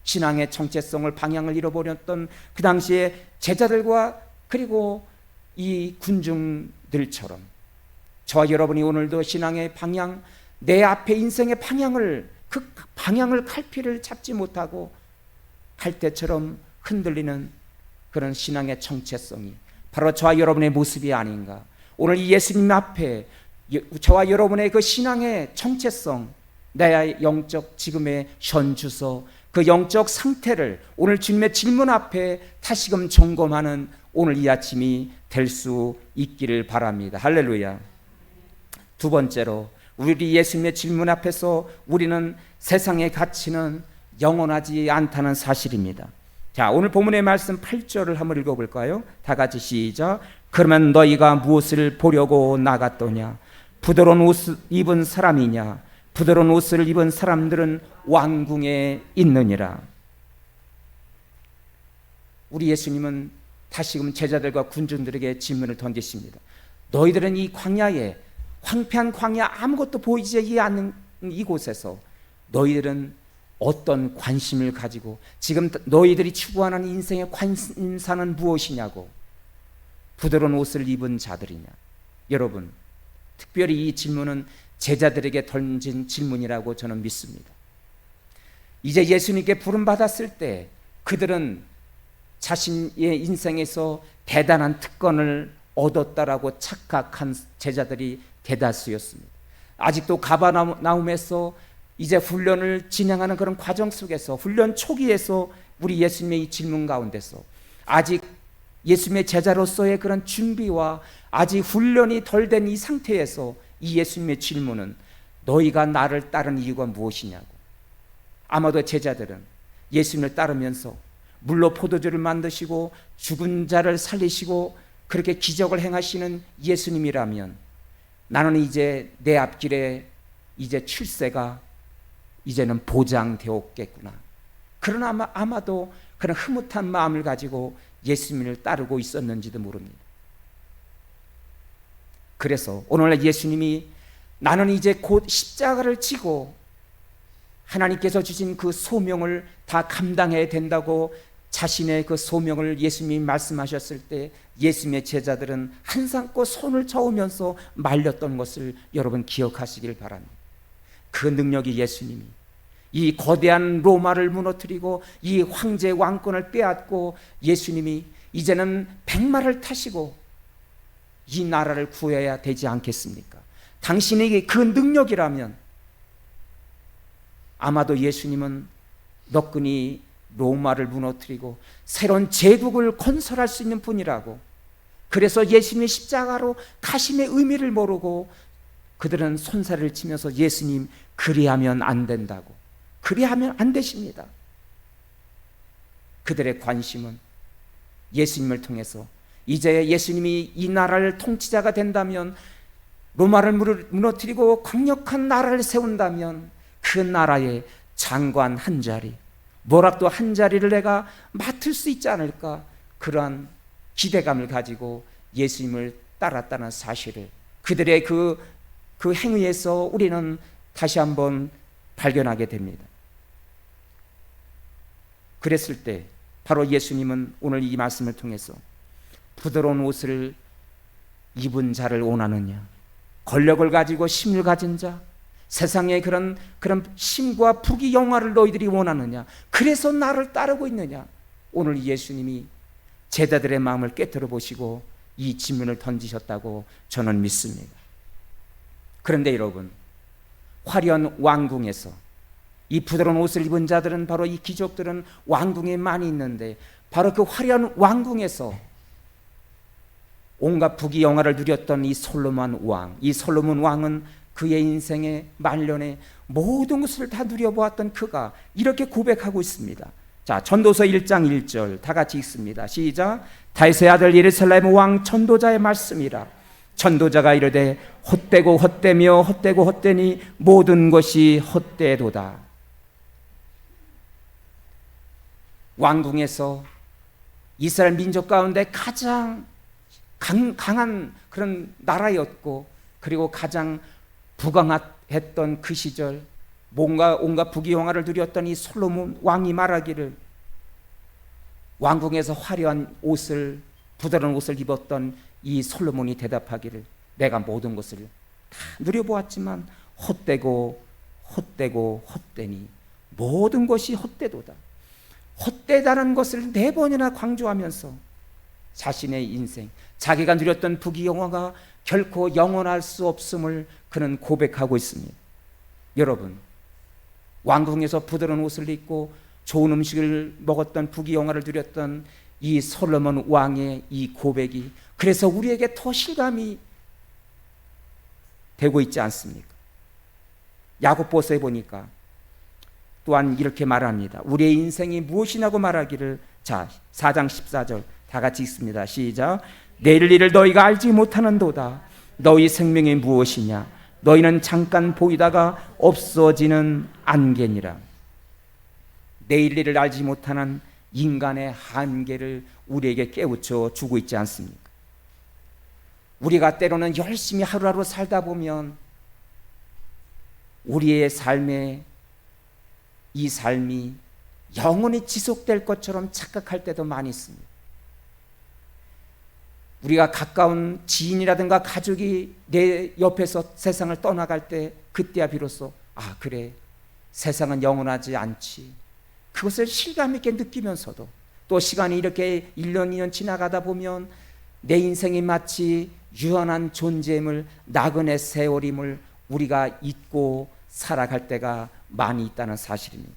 신앙의 정체성을 방향을 잃어버렸던 그 당시에 제자들과 그리고 이 군중들처럼 저와 여러분이 오늘도 신앙의 방향, 내 앞에 인생의 방향을, 그 방향을 갈피를 잡지 못하고 갈대처럼 흔들리는 그런 신앙의 정체성이 바로 저와 여러분의 모습이 아닌가. 오늘 이 예수님 앞에 저와 여러분의 그 신앙의 정체성, 내 영적 지금의 현주소, 그 영적 상태를 오늘 주님의 질문 앞에 다시금 점검하는 오늘 이 아침이 될 수 있기를 바랍니다. 할렐루야. 두 번째로 우리 예수님의 질문 앞에서 우리는 세상의 가치는 영원하지 않다는 사실입니다. 자, 오늘 본문의 말씀 8절을 한번 읽어볼까요? 다 같이 시작. 그러면 너희가 무엇을 보려고 나갔더냐? 부드러운 옷을 입은 사람이냐? 부드러운 옷을 입은 사람들은 왕궁에 있느니라. 우리 예수님은 다시금 제자들과 군중들에게 질문을 던지십니다. 너희들은 이 광야에, 황폐한 광야, 아무것도 보이지 않는 이곳에서 너희들은 어떤 관심을 가지고 지금 너희들이 추구하는 인생의 관심사는 무엇이냐고. 부드러운 옷을 입은 자들이냐. 여러분, 특별히 이 질문은 제자들에게 던진 질문이라고 저는 믿습니다. 이제 예수님께 부름받았을 때 그들은 자신의 인생에서 대단한 특권을 얻었다라고 착각한 제자들이 대다수였습니다. 아직도 가버나움에서 이제 훈련을 진행하는 그런 과정 속에서, 훈련 초기에서 우리 예수님의 이 질문 가운데서 아직 예수님의 제자로서의 그런 준비와 아직 훈련이 덜 된 이 상태에서 이 예수님의 질문은 너희가 나를 따르는 이유가 무엇이냐고. 아마도 제자들은 예수님을 따르면서 물로 포도주를 만드시고 죽은 자를 살리시고 그렇게 기적을 행하시는 예수님이라면 나는 이제 내 앞길에 이제 출세가 이제는 보장되었겠구나. 그러나 아마도 그런 흐뭇한 마음을 가지고 예수님을 따르고 있었는지도 모릅니다. 그래서 오늘날 예수님이 나는 이제 곧 십자가를 지고 하나님께서 주신 그 소명을 다 감당해야 된다고 자신의 그 소명을 예수님이 말씀하셨을 때 예수님의 제자들은 한삼고 손을 저으면서 말렸던 것을 여러분 기억하시길 바랍니다. 그 능력이 예수님이 이 거대한 로마를 무너뜨리고 이 황제 왕권을 빼앗고 예수님이 이제는 백마를 타시고 이 나라를 구해야 되지 않겠습니까? 당신에게 그 능력이라면 아마도 예수님은 너끈히 로마를 무너뜨리고 새로운 제국을 건설할 수 있는 분이라고. 그래서 예수님의 십자가로 가심의 의미를 모르고 그들은 손살을 치면서 예수님 그리하면 안 된다고. 그리하면 안 되십니다. 그들의 관심은 예수님을 통해서 이제 예수님이 이 나라를 통치자가 된다면, 로마를 무너뜨리고 강력한 나라를 세운다면 그 나라의 장관 한 자리, 모락도 한 자리를 내가 맡을 수 있지 않을까, 그러한 기대감을 가지고 예수님을 따랐다는 사실을, 그들의 그 그 행위에서 우리는 다시 한번 발견하게 됩니다. 그랬을 때 바로 예수님은 오늘 이 말씀을 통해서 부드러운 옷을 입은 자를 원하느냐, 권력을 가지고 힘을 가진 자, 세상의 그런 힘과 부귀 영화를 너희들이 원하느냐, 그래서 나를 따르고 있느냐. 오늘 예수님이 제자들의 마음을 꿰뚫어 보시고 이 질문을 던지셨다고 저는 믿습니다. 그런데 여러분, 화려한 왕궁에서 이 부드러운 옷을 입은 자들은, 바로 이 귀족들은 왕궁에 많이 있는데, 바로 그 화려한 왕궁에서 온갖 부귀 영화를 누렸던 이 솔로몬 왕, 이 솔로몬 왕은 그의 인생의 말년에 모든 것을 다 누려보았던 그가 이렇게 고백하고 있습니다. 자, 전도서 1장 1절 다 같이 읽습니다. 시작. 다윗의 아들 예루살렘 왕 전도자의 말씀이라. 전도자가 이르되 헛되고 헛되며 헛되고 헛되니 모든 것이 헛되도다. 왕궁에서 이스라엘 민족 가운데 가장 강한 그런 나라였고, 그리고 가장 부강했던 그 시절, 온갖 부귀 영화를 누렸던 이 솔로몬 왕이 말하기를, 왕궁에서 화려한 옷을, 부드러운 옷을 입었던 이 솔로몬이 대답하기를, 내가 모든 것을 다 누려보았지만 헛되고 헛되고 헛되니 모든 것이 헛되도다. 헛되다는 것을 4번이나 강조하면서 자신의 인생, 자기가 누렸던 부귀 영화가 결코 영원할 수 없음을 그는 고백하고 있습니다. 여러분, 왕궁에서 부드러운 옷을 입고 좋은 음식을 먹었던 부귀 영화를 누렸던 이 솔로몬 왕의 이 고백이 그래서 우리에게 더 실감이 되고 있지 않습니까? 야고보서에 보니까 또한 이렇게 말합니다. 우리의 인생이 무엇이냐고 말하기를, 자, 4장 14절 다 같이 읽습니다. 시작. 내일 일을 너희가 알지 못하는도다. 너희 생명이 무엇이냐? 너희는 잠깐 보이다가 없어지는 안개니라. 내일 일을 알지 못하는 인간의 한계를 우리에게 깨우쳐 주고 있지 않습니까? 우리가 때로는 열심히 하루하루 살다 보면 우리의 삶에 이 삶이 영원히 지속될 것처럼 착각할 때도 많이 있습니다. 우리가 가까운 지인이라든가 가족이 내 옆에서 세상을 떠나갈 때, 그때야 비로소 아, 그래, 세상은 영원하지 않지, 그것을 실감 있게 느끼면서도 또 시간이 이렇게 1년 2년 지나가다 보면 내 인생이 마치 유한한 존재임을, 나그네 세월임을 우리가 잊고 살아갈 때가 많이 있다는 사실입니다.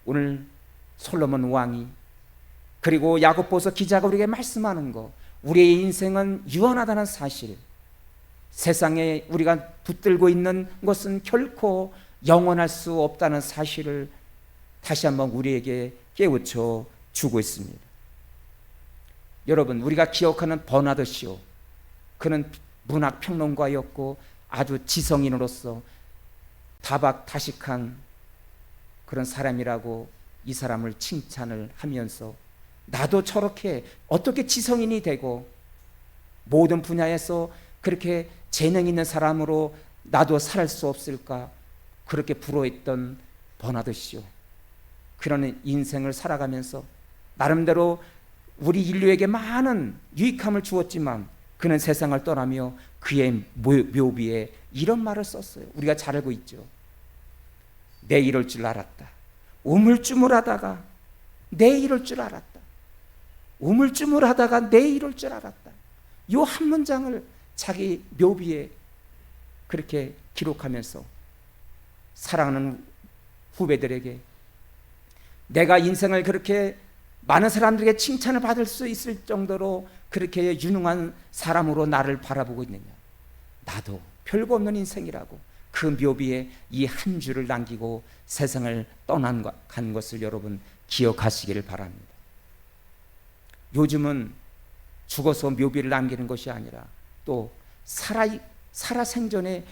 오늘 솔로몬 왕이, 그리고 야고보서 기자가 우리에게 말씀하는 거, 우리의 인생은 유한하다는 사실, 세상에 우리가 붙들고 있는 것은 결코 영원할 수 없다는 사실을 다시 한번 우리에게 깨우쳐 주고 있습니다. 여러분, 우리가 기억하는 버나드 쇼, 그는 문학 평론가였고 아주 지성인으로서 다박다식한 그런 사람이라고 이 사람을 칭찬을 하면서, 나도 저렇게 어떻게 지성인이 되고 모든 분야에서 그렇게 재능 있는 사람으로 나도 살 수 없을까, 그렇게 부러워했던 버나드 쇼. 그런 인생을 살아가면서 나름대로 우리 인류에게 많은 유익함을 주었지만 그는 세상을 떠나며 그의 묘비에 이런 말을 썼어요. 우리가 잘 알고 있죠. 내 이럴 줄 알았다. 우물쭈물하다가 내 이럴 줄 알았다. 우물쭈물하다가 내 이럴 줄 알았다. 이 한 문장을 자기 묘비에 그렇게 기록하면서 사랑하는 후배들에게, 내가 인생을 그렇게 많은 사람들에게 칭찬을 받을 수 있을 정도로 그렇게 유능한 사람으로 나를 바라보고 있느냐, 나도 별거 없는 인생이라고 그 묘비에 이 한 줄을 남기고 세상을 떠난 것을 여러분 기억하시기를 바랍니다. 요즘은 죽어서 묘비를 남기는 것이 아니라 또 살아 생전에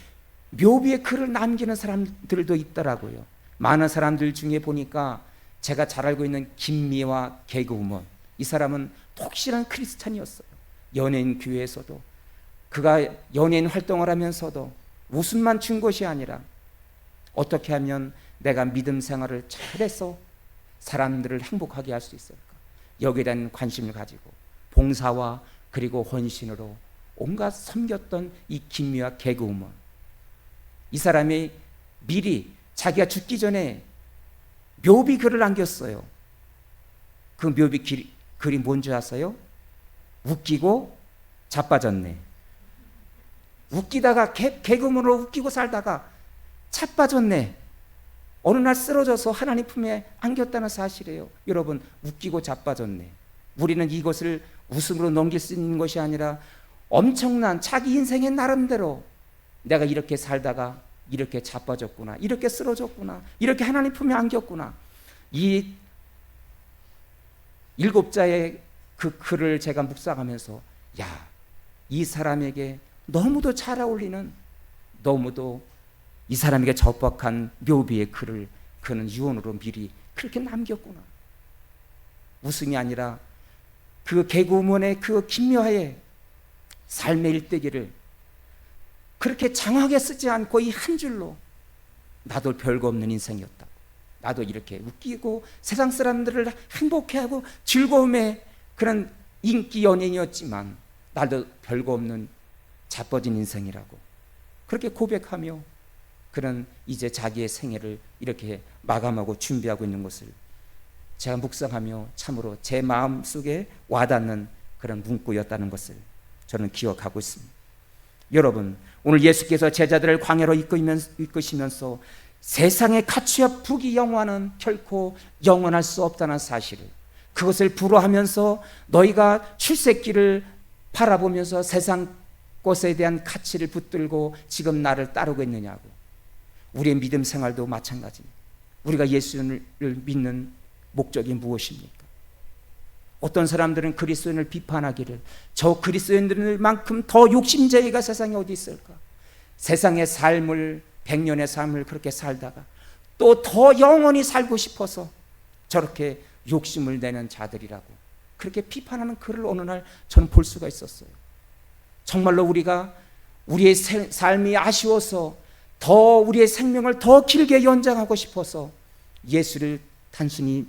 묘비에 글을 남기는 사람들도 있더라고요. 많은 사람들 중에 보니까 제가 잘 알고 있는 김미화 개그우먼, 이 사람은 독실한 크리스찬이었어요. 연예인 교회에서도 그가 연예인 활동을 하면서도 웃음만 준 것이 아니라 어떻게 하면 내가 믿음 생활을 잘해서 사람들을 행복하게 할 수 있을까? 여기에 대한 관심을 가지고 봉사와 그리고 헌신으로 온갖 섬겼던 이 김미화 개그우먼. 이 사람이 미리 자기가 죽기 전에 묘비 글을 남겼어요. 그 묘비 글이 뭔지 아세요? 웃기고 자빠졌네. 웃기다가 개그우먼으로 웃기고 살다가 자빠졌네. 어느 날 쓰러져서 하나님 품에 안겼다는 사실이에요. 여러분, 웃기고 자빠졌네. 우리는 이것을 웃음으로 넘길 수 있는 것이 아니라 엄청난 자기 인생의 나름대로 내가 이렇게 살다가 이렇게 자빠졌구나, 이렇게 쓰러졌구나, 이렇게 하나님 품에 안겼구나. 이 7자의 그 글을 제가 묵상하면서 야, 이 사람에게 너무도 잘 어울리는, 너무도 이 사람에게 적박한 묘비의 글을 그는 유언으로 미리 그렇게 남겼구나. 웃음이 아니라 그 개그우먼의 그 김미화의 삶의 일대기를 그렇게 장하게 쓰지 않고 이 한 줄로 나도 별거 없는 인생이었다고, 나도 이렇게 웃기고 세상 사람들을 행복해하고 즐거움의 그런 인기 연예인이었지만 나도 별거 없는 자빠진 인생이라고 그렇게 고백하며 그런 이제 자기의 생애를 이렇게 마감하고 준비하고 있는 것을 제가 묵상하며 참으로 제 마음속에 와닿는 그런 문구였다는 것을 저는 기억하고 있습니다. 여러분, 오늘 예수께서 제자들을 광야로 이끄시면서 세상의 가치와 부귀 영화는 결코 영원할 수 없다는 사실을, 그것을 불허하면서 너희가 출세길을 바라보면서 세상 것에 대한 가치를 붙들고 지금 나를 따르고 있느냐고. 우리의 믿음 생활도 마찬가지입니다. 우리가 예수를 믿는 목적이 무엇입니까? 어떤 사람들은 그리스도인을 비판하기를 저 그리스도인들만큼 더 욕심쟁이가 세상에 어디 있을까? 세상의 삶을 100년의 삶을 그렇게 살다가 또 더 영원히 살고 싶어서 저렇게 욕심을 내는 자들이라고 그렇게 비판하는 글을 어느 날 저는 볼 수가 있었어요. 정말로 우리가 우리의 삶이 아쉬워서 더 우리의 생명을 더 길게 연장하고 싶어서 예수를 단순히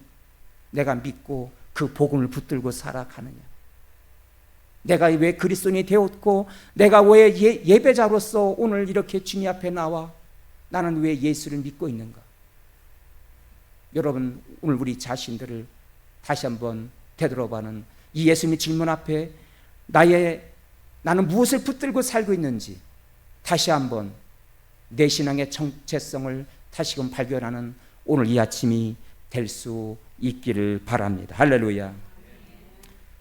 내가 믿고 그 복음을 붙들고 살아가느냐? 내가 왜 그리스도인이 되었고 내가 왜 예배자로서 오늘 이렇게 주님 앞에 나와 나는 왜 예수를 믿고 있는가? 여러분, 오늘 우리 자신들을 다시 한번 되돌아보는 이 예수님의 질문 앞에 나는 무엇을 붙들고 살고 있는지 다시 한번 내 신앙의 정체성을 다시금 발견하는 오늘 이 아침이 될 수 있기를 바랍니다. 할렐루야.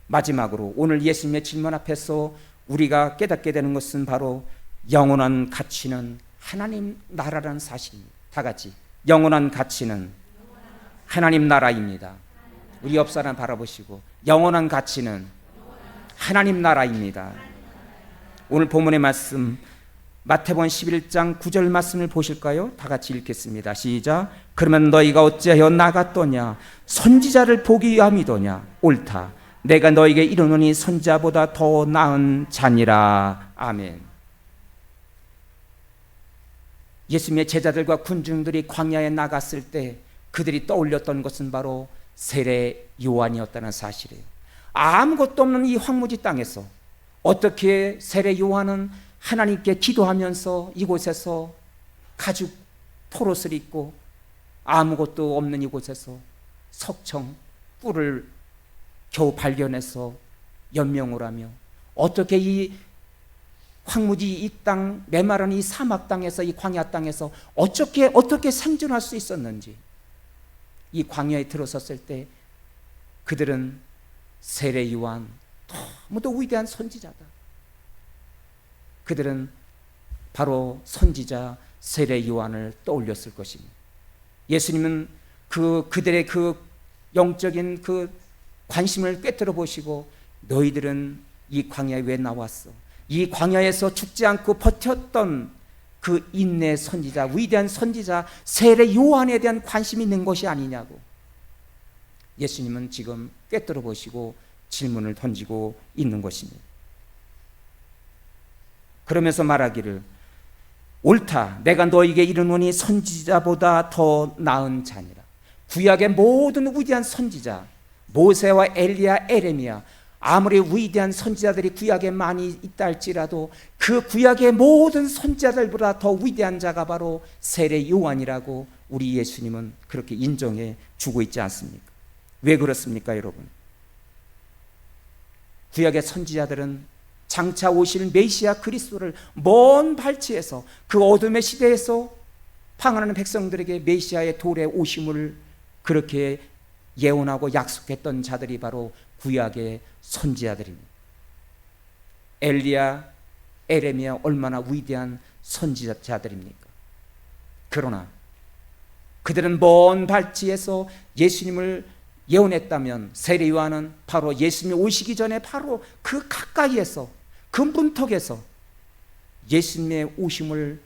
마지막으로 오늘 예수님의 질문 앞에서 우리가 깨닫게 되는 것은 바로 영원한 가치는 하나님 나라라는 사실입니다. 다 같이 영원한 가치는 하나님 나라입니다. 우리 옆 사람 바라보시고 영원한 가치는 하나님 나라입니다. 오늘 본문의 말씀 마태복음 11장 9절 말씀을 보실까요? 다 같이 읽겠습니다. 시작. 그러면 너희가 어찌하여 나갔더냐? 선지자를 보기 위함이더냐? 옳다. 내가 너에게 이르노니 선지자보다 더 나은 자니라. 아멘. 예수님의 제자들과 군중들이 광야에 나갔을 때 그들이 떠올렸던 것은 바로 세례 요한이었다는 사실이에요. 아무것도 없는 이 황무지 땅에서 어떻게 세례 요한은 하나님께 기도하면서 이곳에서 가죽 포롯을 입고 아무것도 없는 이곳에서 석청 뿔을 겨우 발견해서 연명을 하며 어떻게 이 황무지 이 땅 메마른 이 사막 땅에서 이 광야 땅에서 어떻게 생존할 수 있었는지 이 광야에 들어섰을 때 그들은 세례 요한 너무도 위대한 선지자다. 그들은 바로 선지자 세례 요한을 떠올렸을 것입니다. 예수님은 그들의 그 영적인 그 관심을 꿰뚫어 보시고 너희들은 이 광야에 왜 나왔어? 이 광야에서 죽지 않고 버텼던 그 인내 선지자, 위대한 선지자 세례 요한에 대한 관심이 있는 것이 아니냐고. 예수님은 지금 꿰뚫어 보시고 질문을 던지고 있는 것입니다. 그러면서 말하기를 옳다. 내가 너에게 이르노니 선지자보다 더 나은 자니라. 구약의 모든 위대한 선지자 모세와 엘리야, 에레미야, 아무리 위대한 선지자들이 구약에 많이 있다 할지라도 그 구약의 모든 선지자들보다 더 위대한 자가 바로 세례 요한이라고 우리 예수님은 그렇게 인정해 주고 있지 않습니까? 왜 그렇습니까, 여러분? 구약의 선지자들은 장차 오실 메시아 그리스도를 먼 발치에서 그 어둠의 시대에서 방황하는 백성들에게 메시아의 돌에 오심을 그렇게 예언하고 약속했던 자들이 바로 구약의 선지자들입니다. 엘리야, 에레미야 얼마나 위대한 선지자들입니까? 그러나 그들은 먼 발치에서 예수님을 예언했다면 세례 요한은 바로 예수님이 오시기 전에 바로 그 가까이에서 그 문턱에서 예수님의 오심을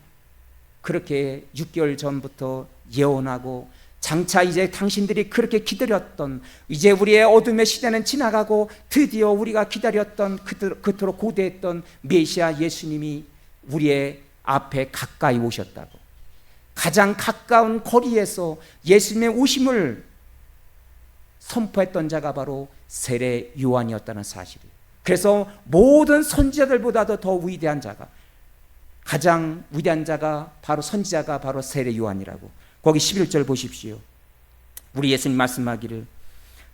그렇게 6개월 전부터 예언하고 장차 이제 당신들이 그렇게 기다렸던 이제 우리의 어둠의 시대는 지나가고 드디어 우리가 기다렸던 그토록 고대했던 메시아 예수님이 우리의 앞에 가까이 오셨다고 가장 가까운 거리에서 예수님의 오심을 선포했던 자가 바로 세례 요한이었다는 사실이에요. 그래서 모든 선지자들보다도 더 위대한 자가 가장 위대한 자가 바로 선지자가 바로 세례 요한이라고 거기 11절 보십시오. 우리 예수님 말씀하기를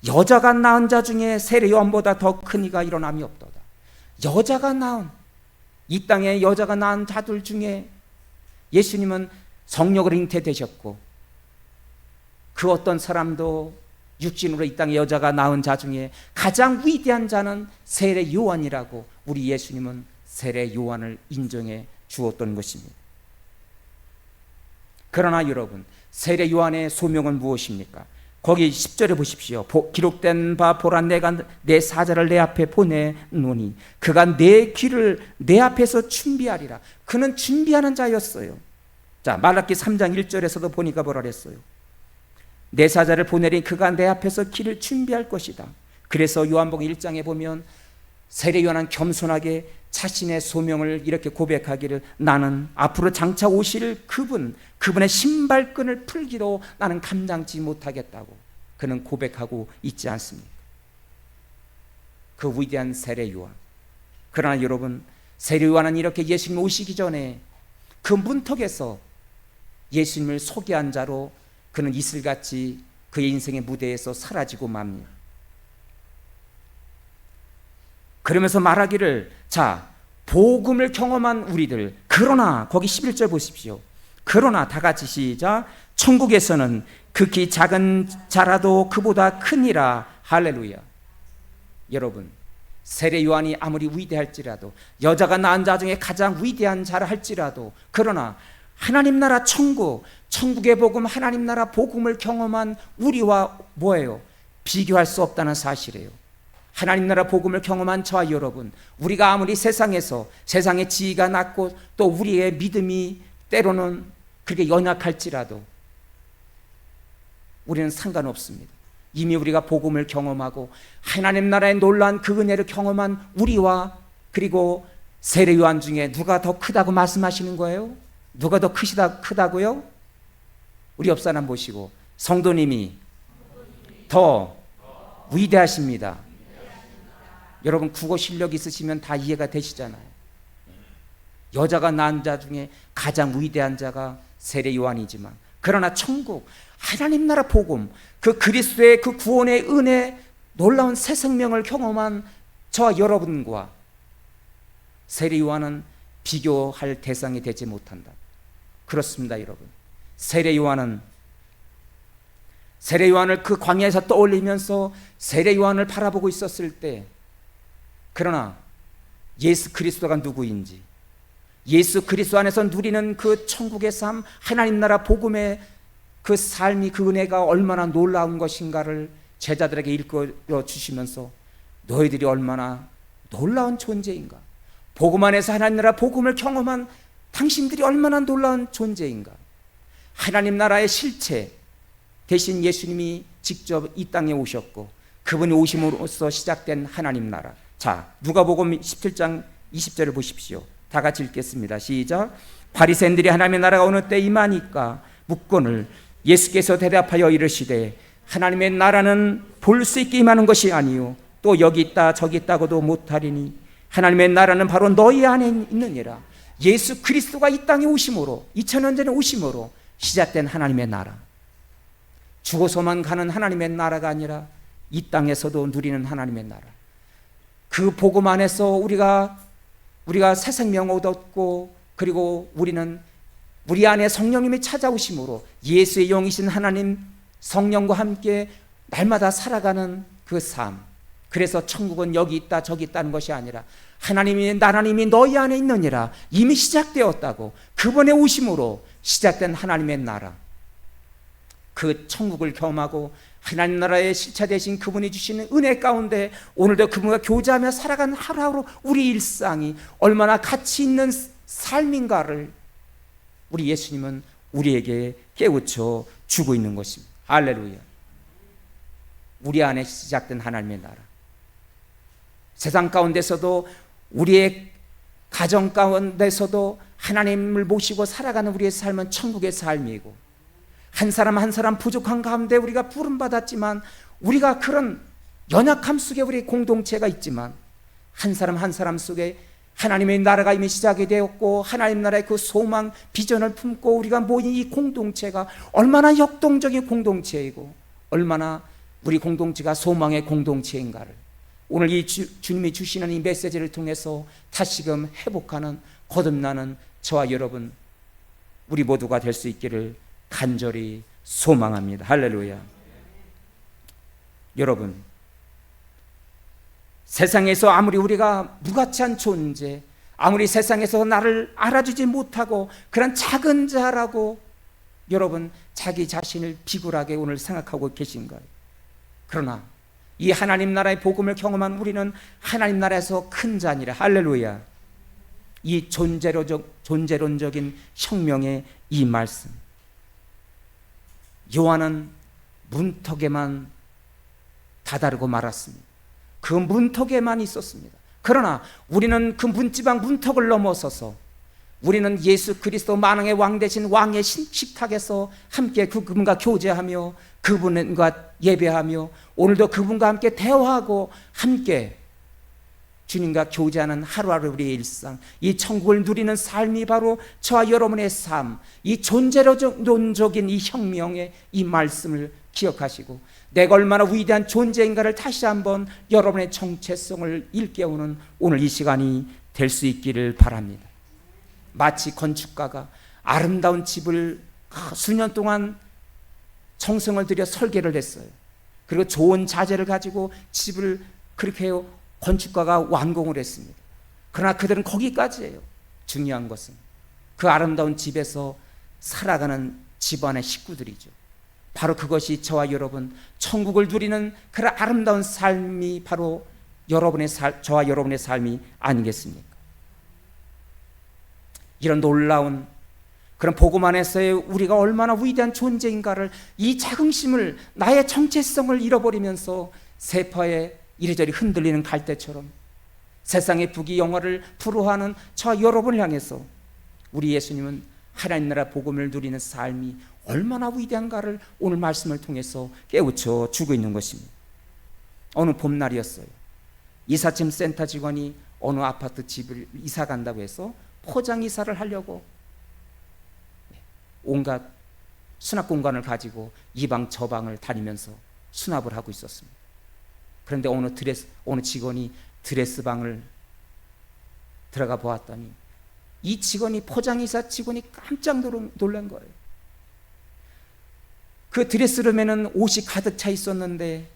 여자가 낳은 자 중에 세례 요한보다 더 큰 이가 일어남이 없도다. 여자가 낳은 이 땅에 여자가 낳은 자들 중에 예수님은 성령으로 잉태되셨고 그 어떤 사람도 육신으로 이 땅에 여자가 낳은 자 중에 가장 위대한 자는 세례 요한이라고 우리 예수님은 세례 요한을 인정해 주었던 것입니다. 그러나 여러분 세례 요한의 소명은 무엇입니까? 거기 10절에 보십시오. 기록된 바 보라 내가 내 사자를 내 앞에 보내노니 그가 내 길을 내 앞에서 준비하리라. 그는 준비하는 자였어요. 자 말라기 3장 1절에서도 보니까 뭐라 그랬어요? 내 사자를 보내리 그가 내 앞에서 길을 준비할 것이다. 그래서 요한복음 1장에 보면 세례 요한은 겸손하게 자신의 소명을 이렇게 고백하기를 나는 앞으로 장차 오실 그분의 신발끈을 풀기도 나는 감당치 못하겠다고 그는 고백하고 있지 않습니까? 그 위대한 세례 요한. 그러나 여러분 세례 요한은 이렇게 예수님 오시기 전에 그 문턱에서 예수님을 소개한 자로 그는 이슬같이 그의 인생의 무대에서 사라지고 맙니다. 그러면서 말하기를 자 복음을 경험한 우리들 그러나 거기 11절 보십시오. 그러나 다 같이 시작. 천국에서는 극히 작은 자라도 그보다 크니라. 할렐루야. 여러분 세례 요한이 아무리 위대할지라도 여자가 낳은 자 중에 가장 위대한 자라 할지라도 그러나 하나님 나라 천국의 복음 하나님 나라 복음을 경험한 우리와 뭐예요? 비교할 수 없다는 사실이에요. 하나님 나라 복음을 경험한 저와 여러분 우리가 아무리 세상에서 세상의 지위가 낮고 또 우리의 믿음이 때로는 그렇게 연약할지라도 우리는 상관없습니다. 이미 우리가 복음을 경험하고 하나님 나라의 놀라운 그 은혜를 경험한 우리와 그리고 세례 요한 중에 누가 더 크다고 말씀하시는 거예요? 누가 더 크다고요? 우리 옆 사람 보시고 성도님이 더 위대하십니다. 여러분 국어 실력 있으시면 다 이해가 되시잖아요. 여자가 낳은 자 중에 가장 위대한 자가 세례 요한이지만 그러나 천국 하나님 나라 복음 그 그리스도의 그 구원의 은혜 놀라운 새 생명을 경험한 저와 여러분과 세례 요한은 비교할 대상이 되지 못한다. 그렇습니다, 여러분. 세례 요한을 그 광야에서 떠올리면서 세례 요한을 바라보고 있었을 때 그러나 예수 그리스도가 누구인지 예수 그리스도 안에서 누리는 그 천국의 삶 하나님 나라 복음의 그 삶이 그 은혜가 얼마나 놀라운 것인가를 제자들에게 일컬어 주시면서 너희들이 얼마나 놀라운 존재인가 복음 안에서 하나님 나라 복음을 경험한 당신들이 얼마나 놀라운 존재인가 하나님 나라의 실체 대신 예수님이 직접 이 땅에 오셨고 그분이 오심으로써 시작된 하나님 나라 자 누가복음 17장 20절을 보십시오. 다 같이 읽겠습니다. 시작. 바리새인들이 하나님의 나라가 어느 때 임하니까 묻거늘 예수께서 대답하여 이르시되 하나님의 나라는 볼 수 있게 임하는 것이 아니요 또 여기 있다 저기 있다고도 못하리니 하나님의 나라는 바로 너희 안에 있느니라. 예수 그리스도가 이 땅에 오심으로 2000년 전에 오심으로 시작된 하나님의 나라, 죽어서만 가는 하나님의 나라가 아니라 이 땅에서도 누리는 하나님의 나라. 그 복음 안에서 우리가 새 생명 얻었고, 그리고 우리는 우리 안에 성령님이 찾아오심으로 예수의 영이신 하나님 성령과 함께 날마다 살아가는 그 삶. 그래서 천국은 여기 있다 저기 있다는 것이 아니라 하나님이 나라님이 너희 안에 있느니라 이미 시작되었다고, 그분의 오심으로 시작된 하나님의 나라, 그 천국을 경험하고 하나님 나라의 실체 되신 그분이 주시는 은혜 가운데 오늘도 그분과 교제하며 살아가는 하루하루 우리 일상이 얼마나 가치 있는 삶인가를 우리 예수님은 우리에게 깨우쳐 주고 있는 것입니다. 할렐루야. 우리 안에 시작된 하나님의 나라, 세상 가운데서도 우리의 가정 가운데서도 하나님을 모시고 살아가는 우리의 삶은 천국의 삶이고, 한 사람 한 사람 부족한 가운데 우리가 부름받았지만 우리가 그런 연약함 속에 우리 공동체가 있지만 한 사람 한 사람 속에 하나님의 나라가 이미 시작이 되었고 하나님 나라의 그 소망 비전을 품고 우리가 모인 이 공동체가 얼마나 역동적인 공동체이고 얼마나 우리 공동체가 소망의 공동체인가를 오늘 이 주님이 주시는 이 메시지를 통해서 다시금 회복하는 거듭나는 저와 여러분 우리 모두가 될 수 있기를 간절히 소망합니다. 할렐루야. 여러분, 세상에서 아무리 우리가 무가치한 존재, 아무리 세상에서 나를 알아주지 못하고 그런 작은 자라고 여러분 자기 자신을 비굴하게 오늘 생각하고 계신가요? 그러나 이 하나님 나라의 복음을 경험한 우리는 하나님 나라에서 큰 자니라. 할렐루야. 이 존재론적인 혁명의 이 말씀, 요한은 문턱에만 다다르고 말았습니다. 그 문턱에만 있었습니다. 그러나 우리는 그 문지방 문턱을 넘어서서 우리는 예수 그리스도 만왕의 왕 되신 왕의 식탁에서 함께 그분과 교제하며 그분과 예배하며 오늘도 그분과 함께 대화하고 함께 주님과 교제하는 하루하루 우리의 일상, 이 천국을 누리는 삶이 바로 저와 여러분의 삶, 이 존재론적인 이 혁명의 이 말씀을 기억하시고 내가 얼마나 위대한 존재인가를 다시 한번 여러분의 정체성을 일깨우는 오늘 이 시간이 될 수 있기를 바랍니다. 마치 건축가가 아름다운 집을 수년 동안 정성을 들여 설계를 했어요. 그리고 좋은 자재를 가지고 집을 그렇게 건축가가 완공을 했습니다. 그러나 그들은 거기까지예요. 중요한 것은 그 아름다운 집에서 살아가는 집안의 식구들이죠. 바로 그것이 저와 여러분 천국을 누리는 그런 아름다운 삶이 바로 저와 여러분의 삶이 아니겠습니까? 이런 놀라운 그런 복음 안에서의 우리가 얼마나 위대한 존재인가를, 이 자긍심을, 나의 정체성을 잃어버리면서 세파에 이리저리 흔들리는 갈대처럼 세상의 부귀영화를 부러워하는 저와 여러분을 향해서 우리 예수님은 하나님 나라 복음을 누리는 삶이 얼마나 위대한가를 오늘 말씀을 통해서 깨우쳐 주고 있는 것입니다. 어느 봄날이었어요. 이삿짐 센터 직원이 어느 아파트 집을 이사 간다고 해서 포장 이사를 하려고 온갖 수납 공간을 가지고 이 방 저 방을 다니면서 수납을 하고 있었습니다. 그런데 어느 직원이 드레스방을 들어가 보았더니 이 직원이 포장이사 직원이 깜짝 놀란 거예요. 그 드레스룸에는 옷이 가득 차 있었는데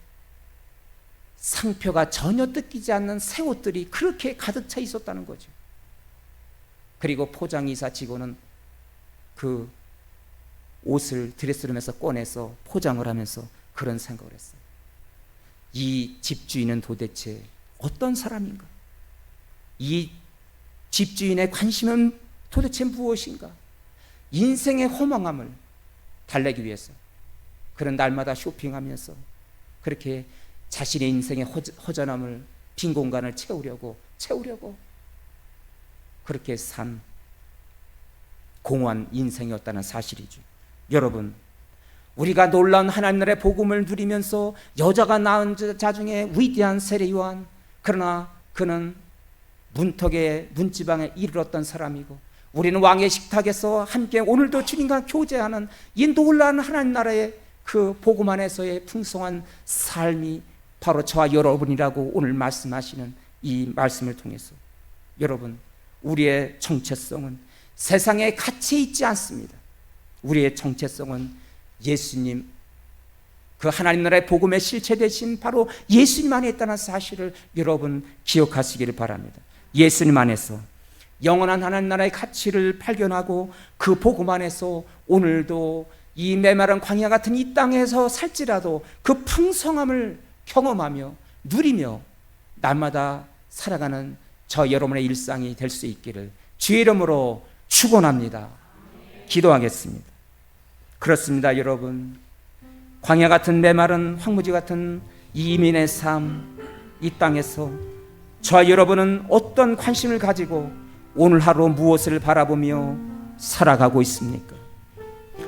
상표가 전혀 뜯기지 않는 새 옷들이 그렇게 가득 차 있었다는 거죠. 그리고 포장이사 직원은 그 옷을 드레스룸에서 꺼내서 포장을 하면서 그런 생각을 했어요. 이 집주인은 도대체 어떤 사람인가? 이 집주인의 관심은 도대체 무엇인가? 인생의 허망함을 달래기 위해서 그런 날마다 쇼핑하면서 그렇게 자신의 인생의 허전함을, 빈 공간을 채우려고 그렇게 산 공허한 인생이었다는 사실이죠. 여러분, 우리가 놀라운 하나님 나라의 복음을 누리면서 여자가 낳은 자 중에 위대한 세례 요한, 그러나 그는 문턱에 문지방에 이르렀던 사람이고, 우리는 왕의 식탁에서 함께 오늘도 주님과 교제하는 이 놀라운 하나님 나라의 그 복음 안에서의 풍성한 삶이 바로 저와 여러분이라고 오늘 말씀하시는 이 말씀을 통해서, 여러분, 우리의 정체성은 세상에 갇혀 있지 않습니다. 우리의 정체성은 예수님, 그 하나님 나라의 복음의 실체 되신 바로 예수님 안에 있다는 사실을 여러분 기억하시기를 바랍니다. 예수님 안에서 영원한 하나님 나라의 가치를 발견하고 그 복음 안에서 오늘도 이 메마른 광야 같은 이 땅에서 살지라도 그 풍성함을 경험하며 누리며 날마다 살아가는 저 여러분의 일상이 될 수 있기를 주의 이름으로 축원합니다. 기도하겠습니다. 그렇습니다, 여러분. 광야 같은 메마른 황무지 같은 이 이민의 삶, 이 땅에서 저와 여러분은 어떤 관심을 가지고 오늘 하루 무엇을 바라보며 살아가고 있습니까?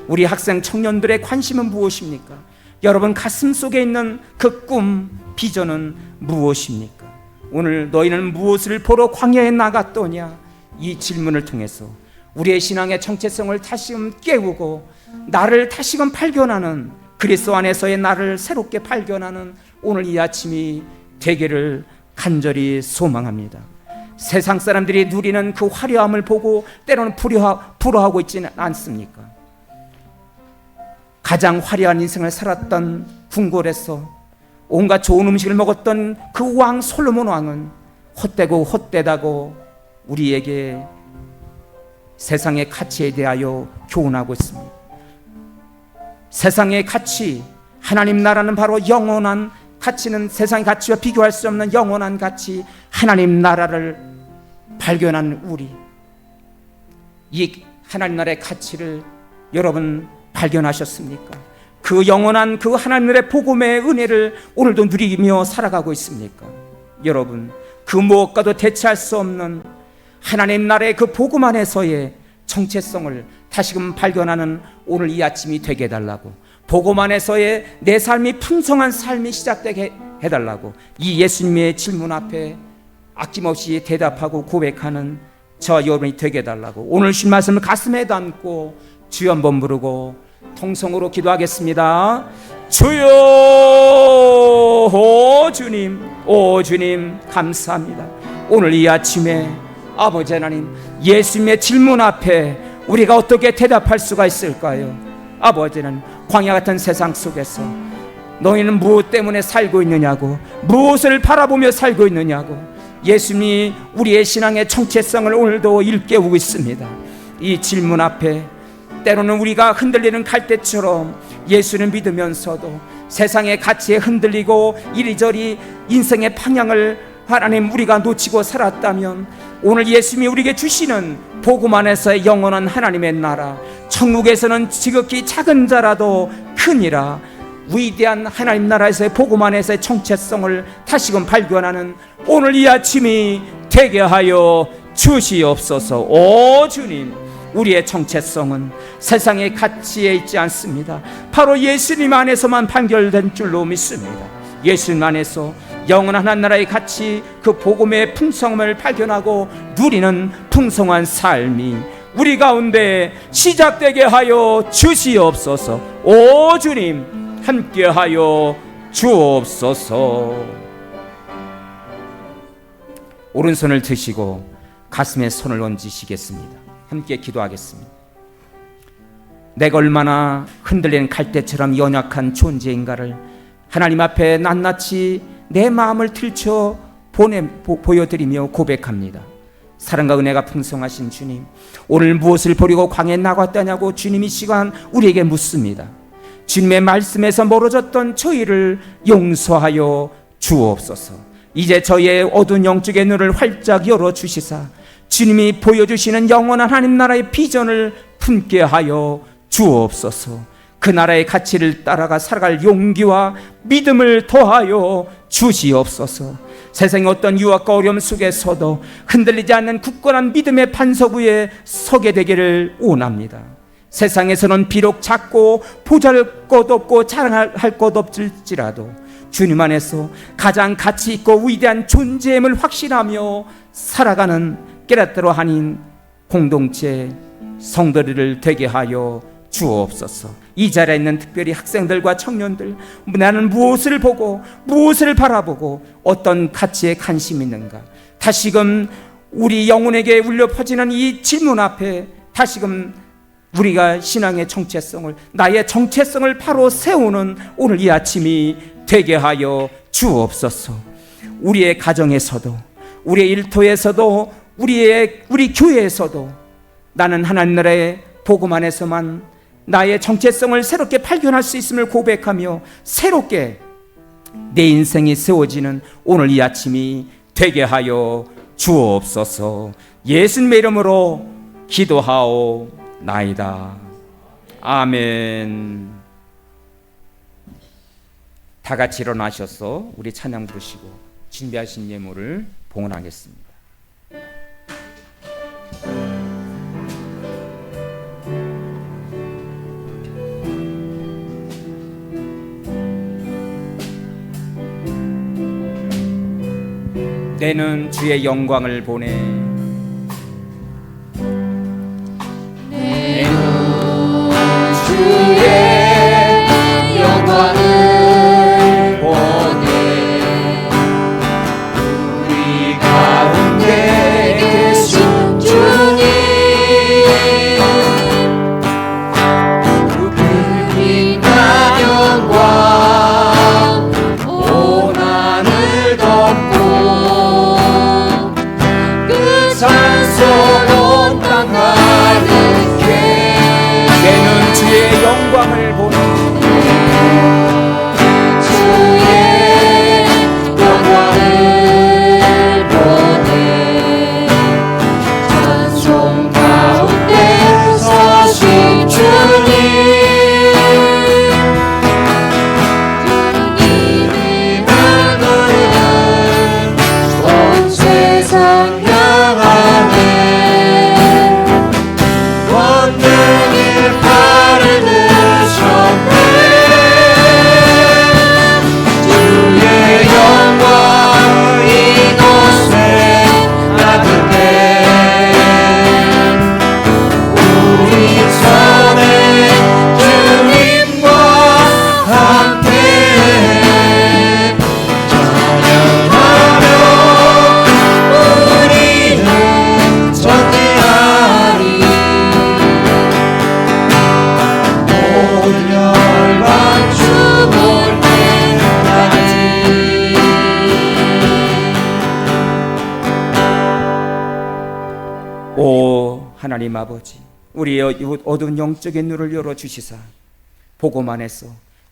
우리 학생 청년들의 관심은 무엇입니까? 여러분 가슴 속에 있는 그 꿈, 비전은 무엇입니까? 오늘 너희는 무엇을 보러 광야에 나갔더냐? 이 질문을 통해서 우리의 신앙의 정체성을 다시금 깨우고 나를 다시금 발견하는, 그리스도 안에서의 나를 새롭게 발견하는 오늘 이 아침이 되기를 간절히 소망합니다. 세상 사람들이 누리는 그 화려함을 보고 때로는 부러워하고 있지는 않습니까? 가장 화려한 인생을 살았던 궁궐에서 온갖 좋은 음식을 먹었던 그 왕 솔로몬 왕은 헛되고 헛되다고 우리에게 세상의 가치에 대하여 교훈하고 있습니다. 세상의 가치, 하나님 나라는 바로 영원한 가치는 세상의 가치와 비교할 수 없는 영원한 가치, 하나님 나라를 발견한 우리, 이 하나님 나라의 가치를 여러분 발견하셨습니까? 그 영원한 그 하나님 나라의 복음의 은혜를 오늘도 누리며 살아가고 있습니까? 여러분, 그 무엇과도 대체할 수 없는 하나님 나라의 그 복음 안에서의 정체성을 다시금 발견하는 오늘 이 아침이 되게 해달라고, 복음 안에서의 내 삶이 풍성한 삶이 시작되게 해달라고, 이 예수님의 질문 앞에 아낌없이 대답하고 고백하는 저 여러분이 되게 해달라고 오늘 신 말씀을 가슴에 담고 주여 한번 부르고 통성으로 기도하겠습니다. 주여, 오 주님 감사합니다. 오늘 이 아침에 아버지 하나님, 예수님의 질문 앞에 우리가 어떻게 대답할 수가 있을까요? 아버지 하나님, 광야 같은 세상 속에서 너희는 무엇 때문에 살고 있느냐고, 무엇을 바라보며 살고 있느냐고, 예수님이 우리의 신앙의 정체성을 오늘도 일깨우고 있습니다. 이 질문 앞에 때로는 우리가 흔들리는 갈대처럼 예수를 믿으면서도 세상의 가치에 흔들리고 이리저리 인생의 방향을 하나님 우리가 놓치고 살았다면, 오늘 예수님이 우리에게 주시는 복음 안에서의 영원한 하나님의 나라, 천국에서는 지극히 작은 자라도 크니라, 위대한 하나님 나라에서의 복음 안에서의 정체성을 다시금 발견하는 오늘 이 아침이 되게 하여 주시옵소서. 오 주님, 우리의 정체성은 세상의 가치에 있지 않습니다. 바로 예수님 안에서만 판결된 줄로 믿습니다. 예수님 안에서 영원한 한 나라의 가치, 그 복음의 풍성함을 발견하고 누리는 풍성한 삶이 우리 가운데 시작되게 하여 주시옵소서. 오 주님, 함께하여 주옵소서. 오른손을 드시고 가슴에 손을 얹으시겠습니다. 함께 기도하겠습니다. 내가 얼마나 흔들리는 갈대처럼 연약한 존재인가를 하나님 앞에 낱낱이 내 마음을 들춰 보여드리며 고백합니다. 사랑과 은혜가 풍성하신 주님, 오늘 무엇을 버리고 광야에 나갔다냐고 주님이 시간 우리에게 묻습니다. 주님의 말씀에서 멀어졌던 저희를 용서하여 주옵소서. 이제 저희의 어두운 영적의 눈을 활짝 열어주시사 주님이 보여주시는 영원한 하나님 나라의 비전을 품게 하여 주옵소서. 그 나라의 가치를 따라가 살아갈 용기와 믿음을 더하여 주시옵소서. 세상의 어떤 유혹과 어려움 속에서도 흔들리지 않는 굳건한 믿음의 반석 위에 서게 되기를 원합니다. 세상에서는 비록 작고 보잘것없고 자랑할 것 없을지라도 주님 안에서 가장 가치 있고 위대한 존재임을 확신하며 살아가는 깨라떼로 한인 공동체 성도들을 되게 하여 주옵소서. 이 자리에 있는 특별히 학생들과 청년들, 나는 무엇을 보고 무엇을 바라보고 어떤 가치에 관심이 있는가, 다시금 우리 영혼에게 울려 퍼지는 이 질문 앞에 다시금 우리가 신앙의 정체성을, 나의 정체성을 바로 세우는 오늘 이 아침이 되게 하여 주옵소서. 우리의 가정에서도, 우리의 일터에서도, 우리 교회에서도 나는 하나님 나라의 복음 안에서만 나의 정체성을 새롭게 발견할 수 있음을 고백하며 새롭게 내 인생이 세워지는 오늘 이 아침이 되게 하여 주옵소서. 예수님의 이름으로 기도하오나이다. 아멘. 다 같이 일어나셔서 우리 찬양 부르시고 준비하신 예물을 봉헌하겠습니다. 내는 주의 영광을 보내. 내는 주의 영광을 보내. 우리 가운데 계신 주님, 그 빛난 영광 온 하늘 덮고 산소로 땅 가득해. 내는 주의 영광을 보내. 주의 영광을 보내. 찬송 가운데 서신 주님, 주님을 부르는 온 세상 향하네. 원능을 바르셨네. 주의 영광 이곳에 가득해. 우리 손에 주님과 함께 찬양하며 우리는 전대하리. 모든 열방 주 볼 때까지. 오 하나님 아버지, 우리의 어두운 영적인 눈을 열어주시사 복음 안에서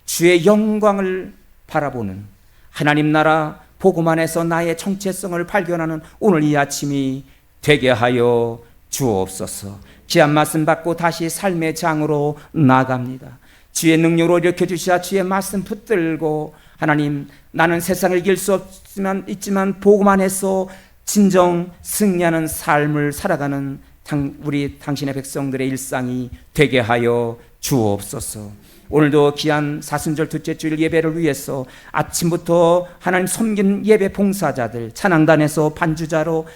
주의 영광을 바라보는 하나님 나라 복음 안에서 나의 정체성을 발견하는 오늘 이 아침이 되게 하여 주옵소서. 귀한 말씀 받고 다시 삶의 장으로 나아갑니다. 주의 능력으로 일으켜주시사 주의 말씀 붙들고, 하나님 나는 세상을 이길 수 있지만 복음 안에서 진정 승리하는 삶을 살아가는 우리 당신의 백성들의 일상이 되게 하여 주옵소서. 오늘도 귀한 사순절 둘째 주일 예배를 위해서 아침부터 하나님 섬긴 예배 봉사자들, 찬양단에서 반주자로,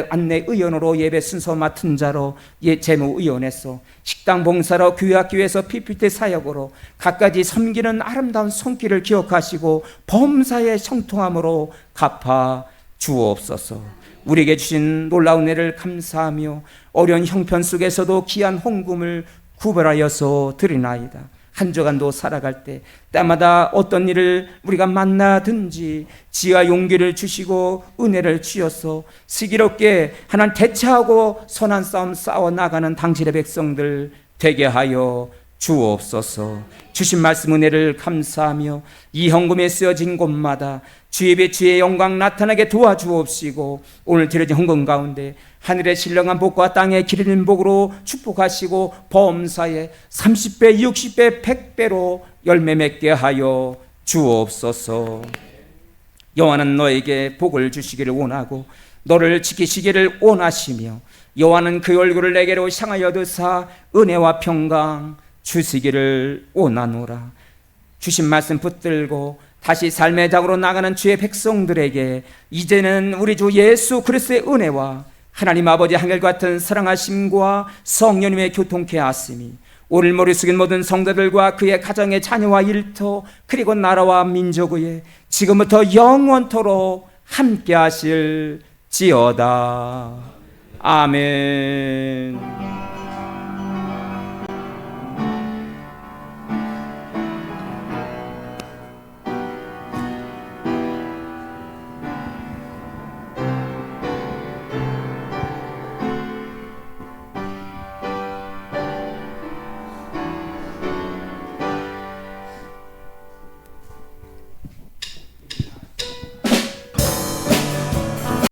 안내 의원으로, 예배 순서 맡은 자로, 재무의원에서 식당 봉사로, 교회학교에서 PPT 사역으로 각가지 섬기는 아름다운 손길을 기억하시고 범사의 형통함으로 갚아 주옵소서. 우리에게 주신 놀라운 은혜를 감사하며 어려운 형편 속에서도 귀한 헌금을 구별하여서 드리나이다. 한 주간도 살아갈 때 때마다 어떤 일을 우리가 만나든지 지혜와 용기를 주시고 은혜를 주셔서 슬기롭게 하나님 대처하고 선한 싸움 싸워 나가는 당신의 백성들 되게 하여 주옵소서. 주신 말씀 은혜를 감사하며 이 헌금에 쓰여진 곳마다 주의 배 주의 영광 나타나게 도와주옵시고, 오늘 드려진 헌금 가운데 하늘의 신령한 복과 땅의 기르는 복으로 축복하시고 범사에 30배, 60배, 100배로 열매 맺게 하여 주옵소서. 여호와는 너에게 복을 주시기를 원하고 너를 지키시기를 원하시며 여호와는 그 얼굴을 내게로 향하여 드사 은혜와 평강 주시기를 원하노라. 주신 말씀 붙들고 다시 삶의 장으로 나가는 주의 백성들에게 이제는 우리 주 예수 그리스도의 은혜와 하나님 아버지 한결같은 사랑하심과 성령님의 교통케 하심이 오늘 머리 숙인 모든 성도들과 그의 가정의 자녀와 일터 그리고 나라와 민족 위에 지금부터 영원토록 함께 하실지어다. 아멘.